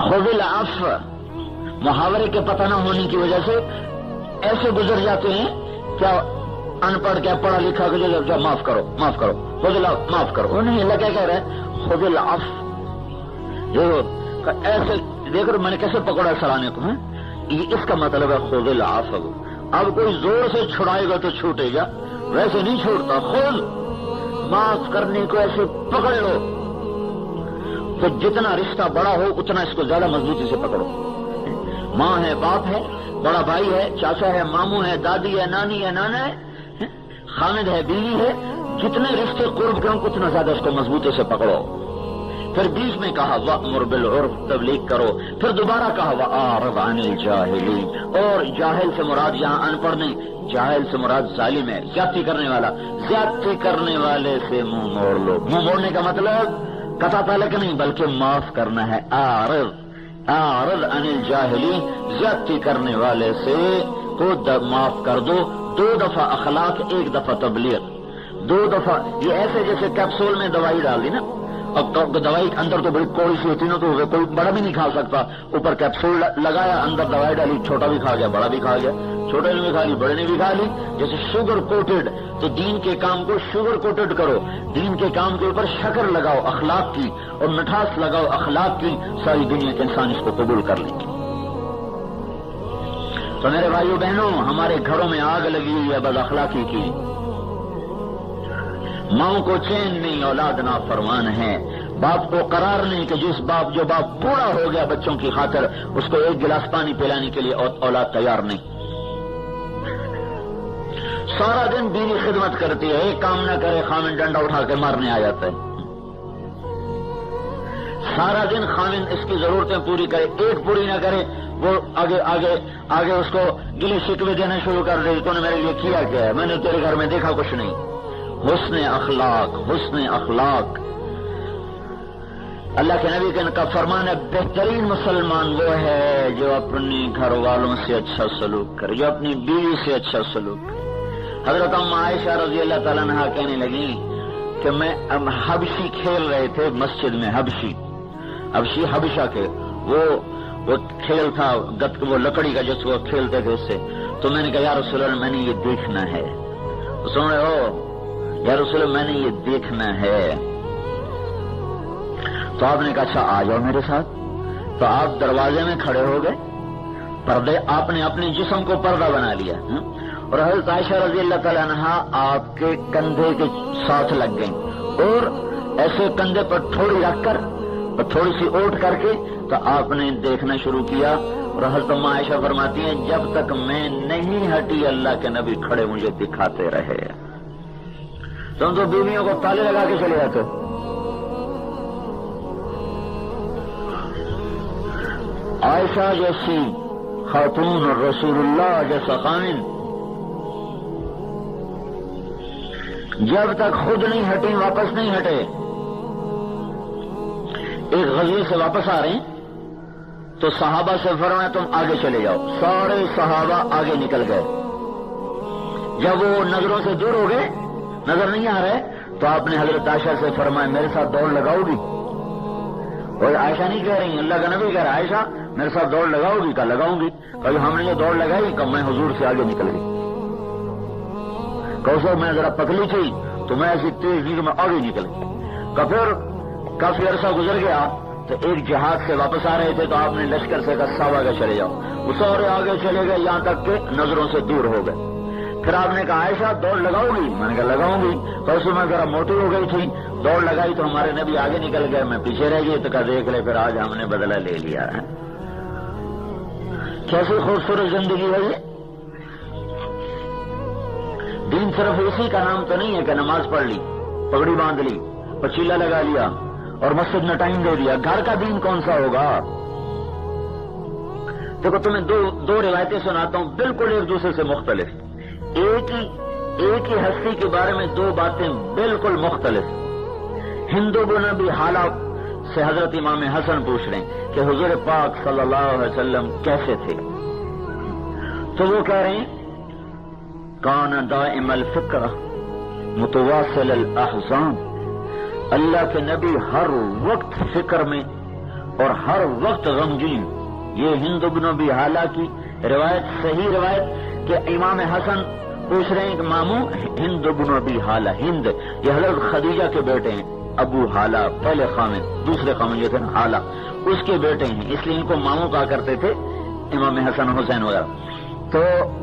خذ العفو، محاورے کے پتہ نہ ہونے کی وجہ سے ایسے گزر جاتے ہیں، کیا ان پڑھ کیا پڑھا لکھا کہ جو معاف کرو خذ العفو، معاف کرو، وہ نہیں، اللہ کیا کہہ رہا ہے خذ العفو۔ جو ایسے دیکھ رہے میں نے کیسے پکڑا سرانے کو، اس کا مطلب ہے خذ العفو۔ اب کوئی زور سے چھڑائے گا تو چھوٹے گا، ویسے نہیں چھوڑتا، خود معاف کرنے کو ایسے پکڑ لو، تو جتنا رشتہ بڑا ہو اتنا اس کو زیادہ مضبوطی سے پکڑو۔ ماں ہے، باپ ہے، بڑا بھائی ہے، چاچا ہے، ماموں ہے، دادی ہے، نانی ہے، نانا ہے، خامد ہے، بیوی ہے، جتنے رشتے قرب کے ہوں اتنا زیادہ اس کو مضبوطی سے پکڑو۔ پھر بیچ میں کہا وأمر بالعرف، تبلیغ کرو، پھر دوبارہ کہا وأعرض عن الجاہلین، اور جاہل سے مراد یہاں ان پڑھ نہیں، جاہل سے مراد ظالم ہے، زیادتی کرنے والا، زیادتی کرنے والے سے منہ موڑ لو۔ منہ موڑنے کا مطلب قطع تعلق نہیں بلکہ معاف کرنا ہے۔ اعرض عن الجاہلین، زیادتی کرنے والے سے کو معاف کر دو۔ 2 دفعہ اخلاق، 1 دفعہ تبلیغ، 2 دفعہ۔ یہ ایسے جیسے کیپسول میں دوائی ڈال دی نا، اب دوائی اندر تو بڑی کوڑی سی ہوتی نا، تو کوئی بڑا بھی نہیں کھا سکتا، اوپر کیپسول لگایا، اندر دوائی ڈالی، چھوٹا بھی کھا گیا، بڑا بھی کھا گیا، چھوٹے نے بھی کھا لی، بڑے نے بھی کھا لی، جیسے شوگر کوٹڈ۔ تو دین کے کام کو شوگر کوٹڈ کرو، دین کے کام کے اوپر شکر لگاؤ اخلاق کی، اور مٹھاس لگاؤ اخلاق کی، ساری دنیا کے انسان اس کو قبول کر لیں گے۔ تو میرے بھائیو بہنوں، ہمارے گھروں میں آگ لگی ہوئی ہے بد اخلاقی کی۔ ماں کو چین نہیں، اولاد نافرمان ہے، باپ کو قرار نہیں کہ جو باپ بوڑھا ہو گیا بچوں کی خاطر اس کو 1 گلاس پانی پلانے کے لیے اولاد تیار نہیں۔ سارا دن بیوی خدمت کرتی ہے، ایک کام نہ کرے خامن ڈنڈا اٹھا کے مارنے آ جاتا ہے۔ سارا دن خامن اس کی ضرورتیں پوری کرے، ایک پوری نہ کرے وہ آگے اس کو گلے شکوے دینا شروع کر دے، تو نے میرے لیے کیا کیا ہے، میں نے تیرے گھر میں دیکھا کچھ نہیں۔ حسن اخلاق، اللہ کے نبی کا فرمان ہے بہترین مسلمان وہ ہے جو اپنے گھر والوں سے اچھا سلوک کرے، جو اپنی بیوی سے اچھا سلوک کرے۔ حضرت عائشہ رضی اللہ تعالیٰ عنہا کہنے لگی کہ میں حبشی کھیل رہے تھے مسجد میں، حبشی حبشہ کے وہ کھیل تھا گت، وہ لکڑی کا جس وہ کھیلتے تھے اس سے. تو میں نے کہا یا رسول اللہ میں نے یہ دیکھنا ہے. تو سن رہے ہو یا رسول اللہ میں نے یہ دیکھنا ہے. تو آپ نے کہا اچھا آ جاؤ میرے ساتھ. تو آپ دروازے میں کھڑے ہو گئے، پردے آپ نے اپنے جسم کو پردہ بنا لیا، اور حضرت عائشہ رضی اللہ تعالیٰ عنہا آپ کے کندھے کے ساتھ لگ گئیں، اور ایسے کندھے پر تھوڑی رکھ کر اور تھوڑی سی اوٹ کر کے تو آپ نے دیکھنا شروع کیا. اور حضرت ام عائشہ فرماتی ہیں جب تک میں نہیں ہٹی اللہ کے نبی کھڑے مجھے دکھاتے رہے. تم تو بیویوں کو تالے لگا کے چلے جاتے. عائشہ جیسی خاتون اور رسول اللہ جیسا خامن جب تک خود نہیں ہٹیں واپس نہیں ہٹے. ایک غزوے سے واپس آ رہے ہیں تو صحابہ سے فرمایا تم آگے چلے جاؤ. سارے صحابہ آگے نکل گئے. جب وہ نظروں سے دور ہو گئے، نظر نہیں آ رہے، تو آپ نے حضرت عائشہ سے فرمایا میرے ساتھ دوڑ لگاؤ گی؟ اور عائشہ نہیں کہہ رہی، اللہ کا نبی کہہ رہا عائشہ میرے ساتھ دوڑ لگاؤ گی؟ کہا لگاؤں گی. کبھی ہم نے جو دوڑ لگائی کہ میں حضور سے آگے نکل گئی. کہ میں ذرا پتلی تھی تو میں ایسی تیز نہیں کہ میں آگے نکل گئی. پھر کافی عرصہ گزر گیا تو ایک جہاد سے واپس آ رہے تھے تو آپ نے لشکر سے کہا صحابہ کے چلے جاؤ. وہ سارے آگے چلے گئے یہاں تک کہ نظروں سے دور ہو گئے. پھر آپ نے کہا عائشہ دوڑ لگاؤ گی؟ میں نے کہا لگاؤں گی. تو اس میں ذرا موٹی ہو گئی تھی، دوڑ لگائی تو ہمارے نبی آگے نکل گئے، میں پیچھے رہ گئی. تو کہا دیکھ لے پھر آج ہم نے بدلہ لے لیا ہے. کیسی خوبصورت زندگی ہے یہ. دین صرف اسی کا نام تو نہیں ہے کہ نماز پڑھ لی، پگڑی باندھ لی، پچیلا لگا لیا اور مسجد میں ٹائم دے دیا. گھر کا دین کون سا ہوگا؟ دیکھو تمہیں دو روایتیں سناتا ہوں بالکل ایک دوسرے سے مختلف. ایک ہی ہستی کے بارے میں دو باتیں بالکل مختلف. ہندو بن ابی حالہ سے حضرت امام حسن پوچھ رہے ہیں کہ حضور پاک صلی اللہ علیہ وسلم کیسے تھے؟ تو وہ کہہ رہے ہیں کان دائم الفکر متواصل الاحزان. اللہ کے نبی ہر وقت فکر میں اور ہر وقت غمگین. یہ ہند بن ابی حالہ کی روایت، صحیح روایت کہ امام حسن پوچھ رہے ہیں کہ ماموں ہند بن ابی حالہ، ہند یہ حضرت خدیجہ کے بیٹے ہیں. ابو حالہ پہلے خامن، دوسرے خامن جو تھے نا حالہ، اس کے بیٹے ہیں، اس لیے ان کو ماموں کہا کرتے تھے امام حسن حسین وغیرہ. تو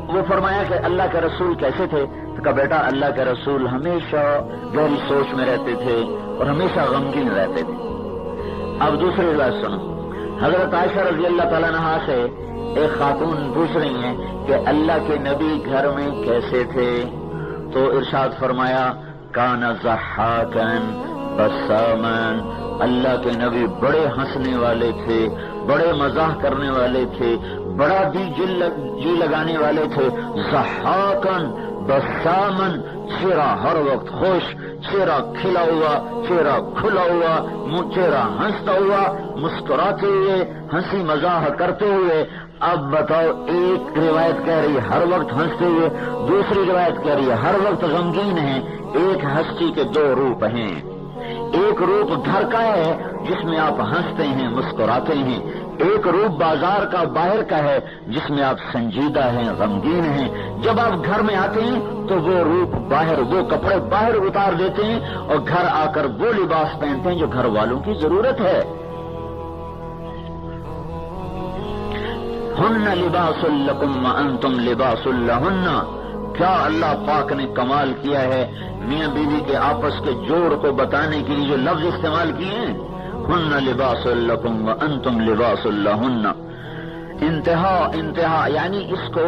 وہ فرمایا کہ اللہ کے رسول کیسے تھے؟ تو کہا بیٹا اللہ کے رسول ہمیشہ گہری سوچ میں رہتے تھے اور ہمیشہ غمگین رہتے تھے. اب دوسری روایت سنو. حضرت عائشہ رضی اللہ تعالیٰ عنہا سے ایک خاتون پوچھ رہی ہیں کہ اللہ کے نبی گھر میں کیسے تھے؟ تو ارشاد فرمایا کان ضحاکن بسامن. اللہ کے نبی بڑے ہنسنے والے تھے، بڑے مزاح کرنے والے تھے، بڑا جی لگانے والے تھے. ضحاکن بسامن، چہرہ ہر وقت خوش، چہرہ کھلا ہوا، چہرہ کھلا ہوا، چہرہ ہنستا ہوا، مسکراتے ہوئے، ہنسی مزاح کرتے ہوئے. اب بتاؤ ایک روایت کہہ رہی ہے ہر وقت ہنستے ہوئے، دوسری روایت کہہ رہی ہے ہر وقت غمگین ہیں. ایک ہستی کے دو روپ ہیں. ایک روپ گھر کا ہے جس میں آپ ہنستے ہیں مسکراتے ہیں، ایک روپ بازار کا باہر کا ہے جس میں آپ سنجیدہ ہیں غمگین ہیں. جب آپ گھر میں آتے ہیں تو وہ روپ باہر، وہ کپڑے باہر اتار دیتے ہیں اور گھر آ کر وہ لباس پہنتے ہیں جو گھر والوں کی ضرورت ہے. ہن لباس لکم وانتم لباس لہن. کیا اللہ پاک نے کمال کیا ہے میاں بیوی کے آپس کے جوڑ کو بتانے کے لیے جو لفظ استعمال کیے ہیں، ہن لباس لکم وانتم لباس لہن. انتہا یعنی اس کو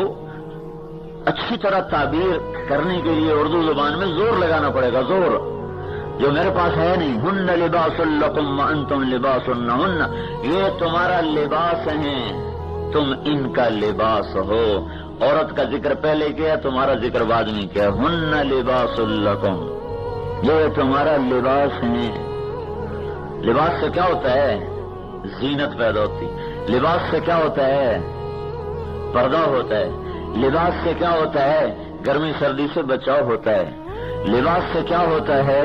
اچھی طرح تعبیر کرنے کے لیے اردو زبان میں زور لگانا پڑے گا، زور جو میرے پاس ہے نہیں. ہن لباس لکم وانتم لباس لہن. یہ تمہارا لباس ہیں، تم ان کا لباس ہو. عورت کا ذکر پہلے کیا، تمہارا ذکر بعد میں کیا. ہن لباس لکم، یہ تمہارا لباس ہے. لباس سے کیا ہوتا ہے؟ زینت پیدا ہوتی. لباس سے کیا ہوتا ہے؟ پردہ ہوتا ہے. لباس سے کیا ہوتا ہے؟ گرمی سردی سے بچاؤ ہوتا ہے. لباس سے کیا ہوتا ہے؟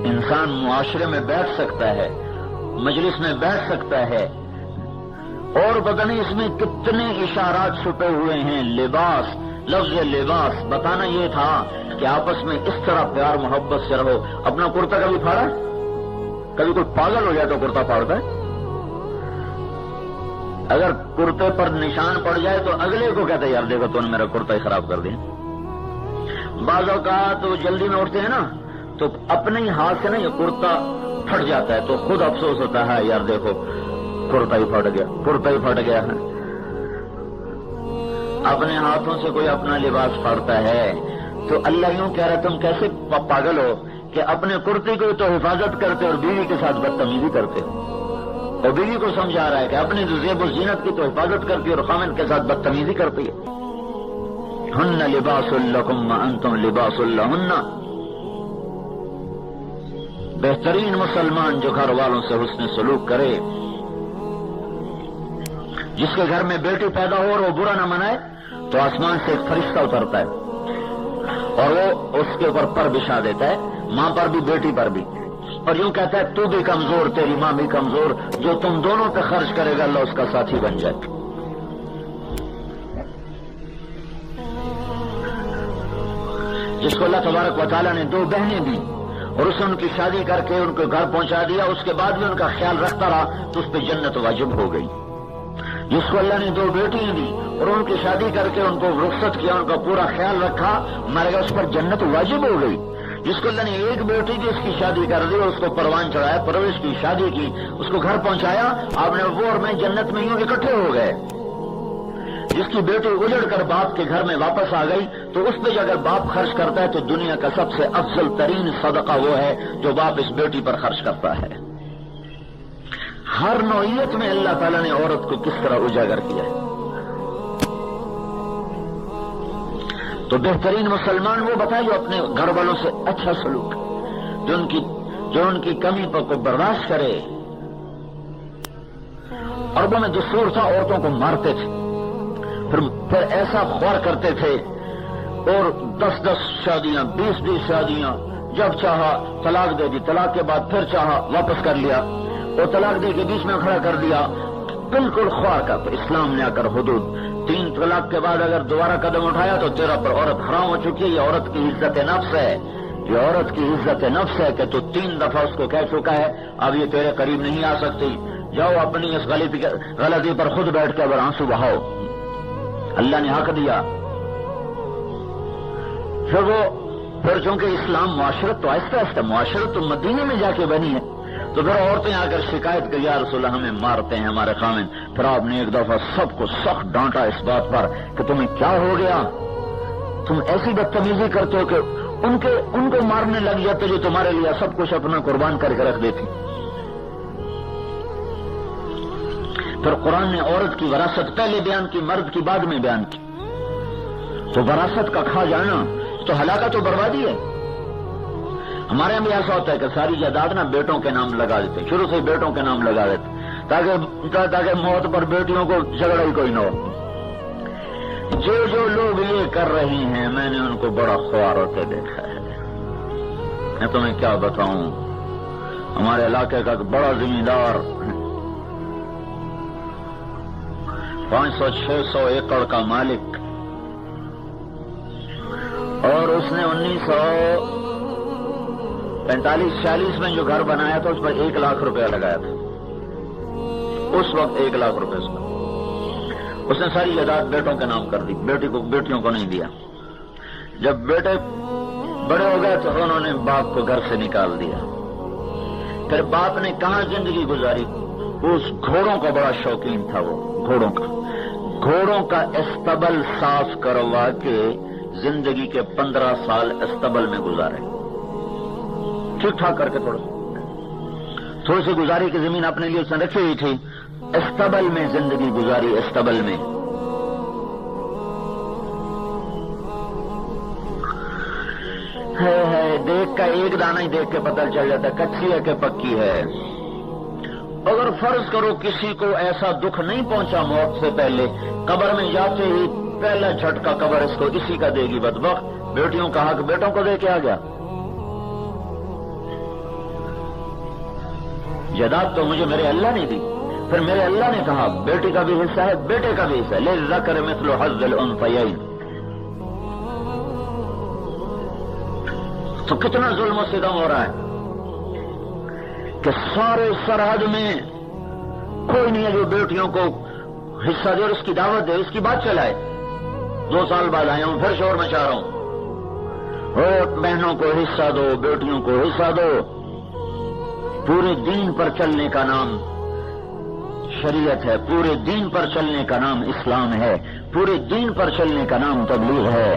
انسان معاشرے میں بیٹھ سکتا ہے، مجلس میں بیٹھ سکتا ہے، اور پتہ نہیں اس میں کتنے اشارات چھپے ہوئے ہیں. لباس، لفظ لباس بتانا یہ تھا کہ آپس میں اس طرح پیار محبت سے رہو. اپنا کرتا کبھی پھاڑا؟ کبھی کوئی پاگل ہو جائے تو کرتا پھاڑتا ہے؟ اگر کرتے پر نشان پڑ جائے تو اگلے کو کہتا ہے یار دیکھو تو نے میرا کرتا ہی خراب کر دیا. بعض اوقات تو جلدی میں اٹھتے ہیں نا تو اپنے ہی ہاتھ سے نا یہ کرتا پھٹ جاتا ہے تو خود افسوس ہوتا ہے یار دیکھو کرتا ہی پھٹ گیا، کرتا ہی پھٹ گیا ہے. اپنے ہاتھوں سے کوئی اپنا لباس پھاڑتا ہے تو اللہ یوں کہہ رہا تم کیسے پاگل ہو کہ اپنے کرتے کو تو حفاظت کرتے اور بیوی کے ساتھ بدتمیزی کرتے ہو. اور بیوی کو سمجھا رہا ہے کہ اپنی زیب و زینت کی تو حفاظت کرتی ہے اور خامن کے ساتھ بدتمیزی کرتی ہے. ہن لباس لکم وانتم لباس لہن. بہترین مسلمان جو گھر والوں سے حسن سلوک کرے، جس کے گھر میں بیٹی پیدا ہو اور وہ برا نہ منائے تو آسمان سے ایک فرشتہ اترتا ہے اور وہ اس کے اوپر پر بچھا دیتا ہے، ماں پر بھی بیٹی پر بھی، اور یوں کہتا ہے تو بھی کمزور تیری ماں بھی کمزور، جو تم دونوں پہ خرچ کرے گا اللہ اس کا ساتھی بن جائے. جس کو اللہ تبارک و تعالیٰ نے 2 بہنیں دی اور اسے ان کی شادی کر کے ان کو گھر پہنچا دیا، اس کے بعد بھی ان کا خیال رکھتا رہا تو اس پہ جنت واجب ہو گئی. جس کو اللہ نے 2 بیٹیاں دی اور ان کی شادی کر کے ان کو رخصت کیا، ان کا پورا خیال رکھا، مر گیا، اس پر جنت واجب ہو گئی. جس کو اللہ نے 1 بیٹی دی، اس کی شادی کر دی اور اس کو پروان چڑھایا، پرورش کی، شادی کی، اس کو گھر پہنچایا، آپ نے وہ اور میں جنت میں یوں اکٹھے ہو گئے. جس کی بیٹی اجڑ کر باپ کے گھر میں واپس آ گئی تو اس پہ اگر باپ خرچ کرتا ہے تو دنیا کا سب سے افضل ترین صدقہ وہ ہے جو باپ اس بیٹی پر خرچ کرتا ہے. ہر نوعیت میں اللہ تعالیٰ نے عورت کو کس طرح اجاگر کیا ہے. تو بہترین مسلمان وہ بتائے جو اپنے گھر والوں سے اچھا سلوک، جو ان کی کمی پر کو برداشت کرے. عربوں میں دستور تھا عورتوں کو مارتے تھے، پھر ایسا خوار کرتے تھے اور 10 شادیاں، 20 شادیاں، جب چاہا طلاق دے دی، طلاق کے بعد پھر چاہا واپس کر لیا اور طلاق دے کے بیچ میں کھڑا کر دیا، بالکل خوار کا. تو اسلام نے آ کر حدود 3 طلاق کے بعد اگر دوبارہ قدم اٹھایا تو تیرا پر عورت حرام ہو چکی ہے. یہ عورت کی عزت نفس ہے، یہ عورت کی عزت نفس ہے کہ تو 3 دفعہ اس کو کہہ چکا ہے اب یہ تیرے قریب نہیں آ سکتی. جاؤ اپنی اس غلطی پر خود بیٹھ کے اگر آنسو بہاؤ، اللہ نے حق دیا. پھر چونکہ اسلام معاشرت تو آہستہ آہستہ معاشرت تو مدینے میں جا کے بنی ہے تو پھر عورتیں آ کر شکایت کی یا رسول اللہ ہمیں مارتے ہیں ہمارے خامن. پھر آپ نے ایک دفعہ سب کو سخت ڈانٹا اس بات پر کہ تمہیں کیا ہو گیا، تم ایسی بدتمیزی کرتے ہو کہ ان کو مارنے لگ جاتے جو تمہارے لیے سب کچھ اپنا قربان کر کے رکھ دیتی. پھر قرآن نے عورت کی وراثت پہلے بیان کی، مرد کی بعد میں بیان کی. تو وراثت کا کھا جانا تو ہلاکت و بربادی ہے. ہمارے یہاں بھی ایسا ہوتا ہے کہ ساری جائیداد نا بیٹوں کے نام لگا دیتے، شروع سے بیٹوں کے نام لگا دیتے تاکہ موت پر بیٹیوں کو جھگڑا ہی کوئی نہ ہو. جو لوگ یہ کر رہے ہیں میں نے ان کو بڑا خوار ہوتے دیکھا ہے. میں تمہیں کیا بتاؤں، ہمارے علاقے کا بڑا زمیندار 500-600 ایکڑ کا مالک، اور اس نے 1945-46 میں جو گھر بنایا تھا اس پر 1 لاکھ روپیہ لگایا تھا. اس وقت 1 لاکھ روپے اس نے ساری جائیداد بیٹوں کے نام کر دی، بیٹیوں کو نہیں دیا. جب بیٹے بڑے ہو گئے تو انہوں نے باپ کو گھر سے نکال دیا. پھر باپ نے کہاں زندگی گزاری، اس گھوڑوں کا بڑا شوقین تھا. وہ گھوڑوں کا استبل صاف کروا کے زندگی کے 15 سال استبل میں گزارے، ٹھیک ٹھاک کر کے تھوڑی سی گزاری کی زمین اپنے لیے اس نے رکھی ہوئی تھی، استبل میں زندگی گزاری. استبل میں ہے دیکھ کا ایک دانہ ہی دیکھ کے پتہ چل جاتا ہے کچی ہے کہ پکی ہے. اگر فرض کرو کسی کو ایسا دکھ نہیں پہنچا موت سے پہلے، قبر میں جاتے ہی پہلا جھٹکا قبر اس کو اسی کا دے گی بدبخت. بیٹیوں کا حق بیٹوں کو دے کے آ گیا. جائیداد تو مجھے میرے اللہ نے دی. پھر میرے اللہ نے کہا بیٹی کا بھی حصہ ہے, بیٹے کا بھی حصہ ہے, للذکر مثل حظ الانثیین. تو کتنا ظلم و ستم ہو رہا ہے کہ سارے سرحد میں کوئی نہیں ہے جو بیٹیوں کو حصہ دے اور اس کی دعوت دے, اس کی بات چلائے. 2 سال بعد آیا ہوں, پھر شور مچا رہا ہوں, بہنوں کو حصہ دو, بیٹیوں کو حصہ دو. پورے دین پر چلنے کا نام شریعت ہے, پورے دین پر چلنے کا نام اسلام ہے, پورے دین پر چلنے کا نام تبلیغ ہے.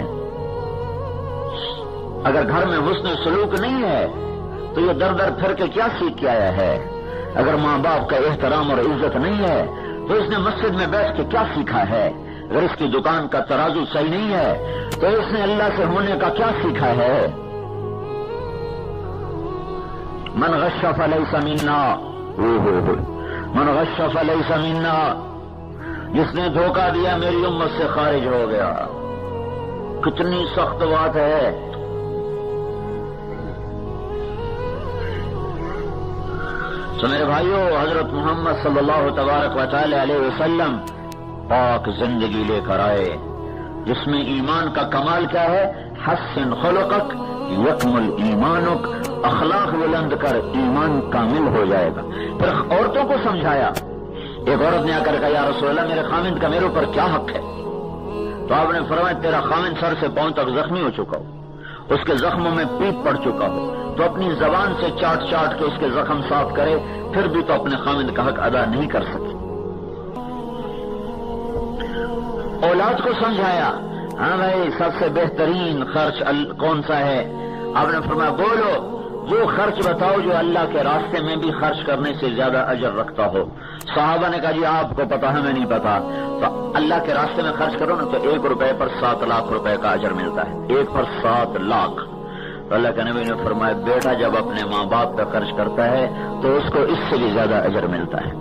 اگر گھر میں حسن سلوک نہیں ہے تو یہ در در پھر کے کیا سیکھ کے آیا ہے؟ اگر ماں باپ کا احترام اور عزت نہیں ہے تو اس نے مسجد میں بیٹھ کے کیا سیکھا ہے؟ اگر اس کی دکان کا ترازو صحیح نہیں ہے تو اس نے اللہ سے ہونے کا کیا سیکھا ہے؟ من غش فلیس منا, من غش فلیس منا, جس نے دھوکہ دیا میری امت سے خارج ہو گیا. کتنی سخت بات ہے. تو میرے بھائیو, حضرت محمد صلی اللہ تبارک و تعالی علیہ وسلم پاک زندگی لے کر آئے جس میں ایمان کا کمال کیا ہے؟ حسن خلقک یکمل ایمانک, اخلاق بلند کر ایمان کامل ہو جائے گا. پھر عورتوں کو سمجھایا. ایک عورت نے آ کر کہا یا رسول اللہ میرے خامند کا میرے اوپر کیا حق ہے؟ تو آپ نے فرمایا تیرا خامند سر سے پاؤں تک زخمی ہو چکا ہو, اس کے زخموں میں پیپ پڑ چکا ہو, تو اپنی زبان سے چاٹ چاٹ کے اس کے زخم صاف کرے, پھر بھی تو اپنے خامند کا حق ادا نہیں کر سکے. اولاد کو سمجھایا, ہاں بھائی سب سے بہترین خرچ کون سا ہے؟ آپ نے فرمایا بولو, وہ خرچ بتاؤ جو اللہ کے راستے میں بھی خرچ کرنے سے زیادہ اجر رکھتا ہو. صحابہ نے کہا جی آپ کو پتا, ہمیں نہیں پتا. تو اللہ کے راستے میں خرچ کرو نا تو 1 روپے پر 7 لاکھ روپے کا اجر ملتا ہے. 1 پر 7 لاکھ. تو اللہ کے نبی نے فرمایا بیٹا جب اپنے ماں باپ پہ خرچ کرتا ہے تو اس کو اس سے بھی زیادہ اجر ملتا ہے.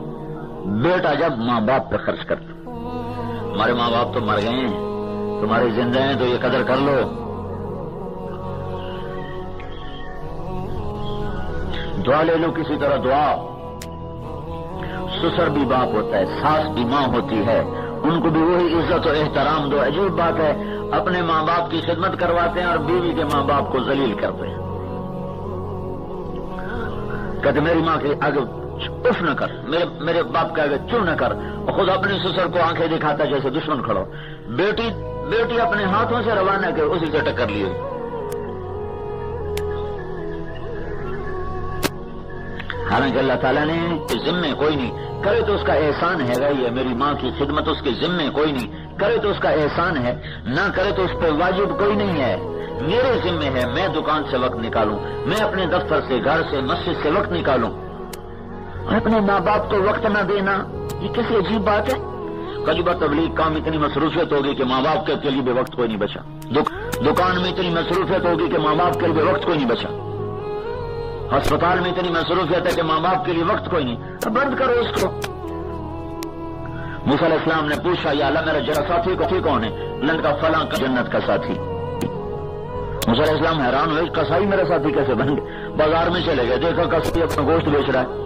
بیٹا جب ماں باپ پہ خرچ کرتا. ہمارے ماں باپ تو مر گئے ہیں, تمہارے زندہ ہیں تو یہ قدر کر لو. دعا لے لو کسی طرح دعا. سسر بھی باپ ہوتا ہے, ساس بھی ماں ہوتی ہے, ان کو بھی وہی عزت و احترام دو. عجیب بات ہے, اپنے ماں باپ کی خدمت کرواتے ہیں اور بیوی کے ماں باپ کو ذلیل کرتے ہیں. کہتے میری ماں کے آگے اف نہ کر, میرے باپ کے آگے چو نہ کر, اور خود اپنے سسر کو آنکھیں دکھاتا جیسے دشمن کھڑو. بیٹی اپنے ہاتھوں سے روانہ کر, اسی سے ٹکر لیے. حالانکہ اللہ تعالیٰ نے ذمے کوئی نہیں کرے تو اس کا احسان ہے گا. یہ میری ماں کی خدمت اس کے ذمے کوئی نہیں کرے تو اس کا احسان ہے, نہ کرے تو اس پہ واجب کوئی نہیں ہے. میرے ذمے ہے, میں دکان سے وقت نکالوں, میں اپنے دفتر سے, گھر سے, مسجد سے وقت نکالوں. اپنے ماں باپ کو وقت نہ دینا یہ کیسی عجیب بات ہے. قریبا تبلیغ کام اتنی مصروفیت ہوگی کہ ماں باپ کے لیے بھی وقت کوئی نہیں بچا. دکان میں اتنی مصروفیت ہوگی کہ ماں باپ کے لیے وقت کوئی نہیں بچا. ہسپتال میں اتنی مصروفیت ہے کہ ماں باپ کے لیے وقت کوئی نہیں. تو بند کرو اس کو. موسیٰ علیہ السلام نے پوچھا یا اللہ میرا جرا ساتھی کون ہے؟ اللہ نے کہا فلاں کا جنت کا ساتھی. موسیٰ علیہ السلام حیران ہوئے, کسائی میرا ساتھی کیسے بن گئے؟ بازار میں چلے گئے, دیکھا کسائی اپنا گوشت بیچ رہا ہے.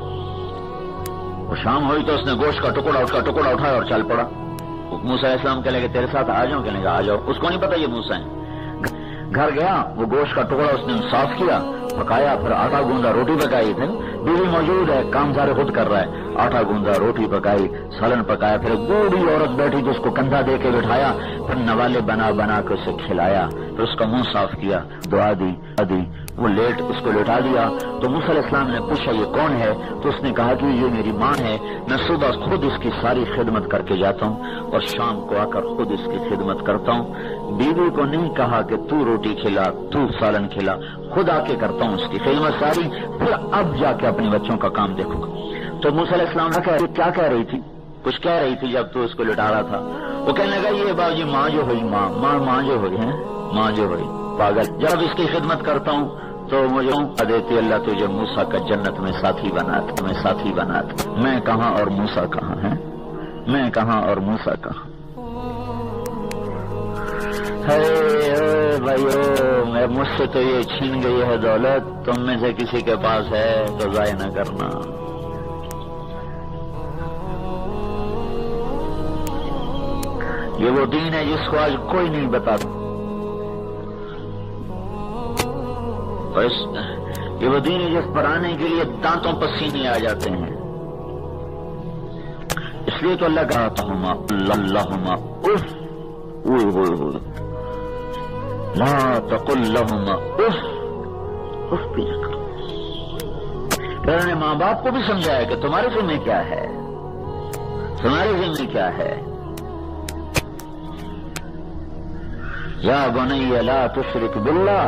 وہ شام ہوئی تو اس نے گوشت کا ٹکڑا اٹھایا اور چل پڑا. موسیٰ علیہ السلام کہنے لگے تیرے ساتھ آ جاؤں؟ کہنے لگا آ جاؤ. اس کو نہیں پتا یہ موسیٰ ہے. گھر گیا, وہ گوشت کا ٹکڑا اس نے صاف کیا, پکایا, پھر آٹا گوندا روٹی پکائی. تھے بیوی موجود ہے, کام سارے خود کر رہا ہے. آٹا گوندا, روٹی پکائی, سالن پکایا. پھر بوڑھی عورت بیٹھی تو اس کو کندھا دے کے بٹھایا, پھر نوالے بنا کے اسے کھلایا, پھر اس کا منہ صاف کیا, دعا دی. وہ اس کو لٹا دیا. تو موسیٰ علیہ السلام نے پوچھا یہ کون ہے؟ تو اس نے کہا کہ یہ میری ماں ہے, میں صبح خود اس کی ساری خدمت کر کے جاتا ہوں اور شام کو آ کر خود اس کی خدمت کرتا ہوں. بیوی کو نہیں کہا کہ تو روٹی کھلا, تو سالن کھلا, خود آ کے کرتا ہوں اس کی خدمت ساری, پھر اب جا کے اپنے بچوں کا کام دیکھوں گا. تو موسیٰ علیہ السلام نے کیا کہہ رہی تھی؟ کچھ کہہ رہی تھی جب تو اس کو لٹا رہا تھا. وہ کہنے لگا یہ باجی ماں جو ہوئی, ماں جو ہوئی ہے, ماں جو ہوئی پاگل. جب اس کی خدمت کرتا ہوں تو مجھے دیتی اللہ تجھے موسیٰ کا جنت میں ساتھی بناتا. میں کہاں اور موسیٰ کہاں ہے, میں کہاں اور موسیٰ کہاں. بھائیو مجھ سے تو یہ چھین گئی ہے دولت, تم میں سے کسی کے پاس ہے تو ضائع نہ کرنا. یہ وہ دین ہے جس کو آج کوئی نہیں بتاتا، اور یہ وہ دین ہے جس پر آنے کے لیے دانتوں پسینے آ جاتے ہیں۔ اس لیے تو اللہ کہتا ہوں اللہم اف، لا تقل لہما اف، اف بھی نہ کرو۔ پھر انہوں نے ماں باپ کو بھی سمجھایا کہ تمہارے ذمہ کیا ہے، تمہارے ذمہ کیا ہے۔ یا بنی لا تشرک باللہ،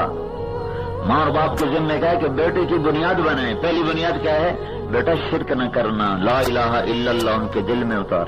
ماں اور باپ کے ذمہ کیا ہے کہ بیٹے کی بنیاد بنائیں۔ پہلی بنیاد کیا ہے؟ بیٹا شرک نہ کرنا، لا الہ الا اللہ ان کے دل میں اتارے۔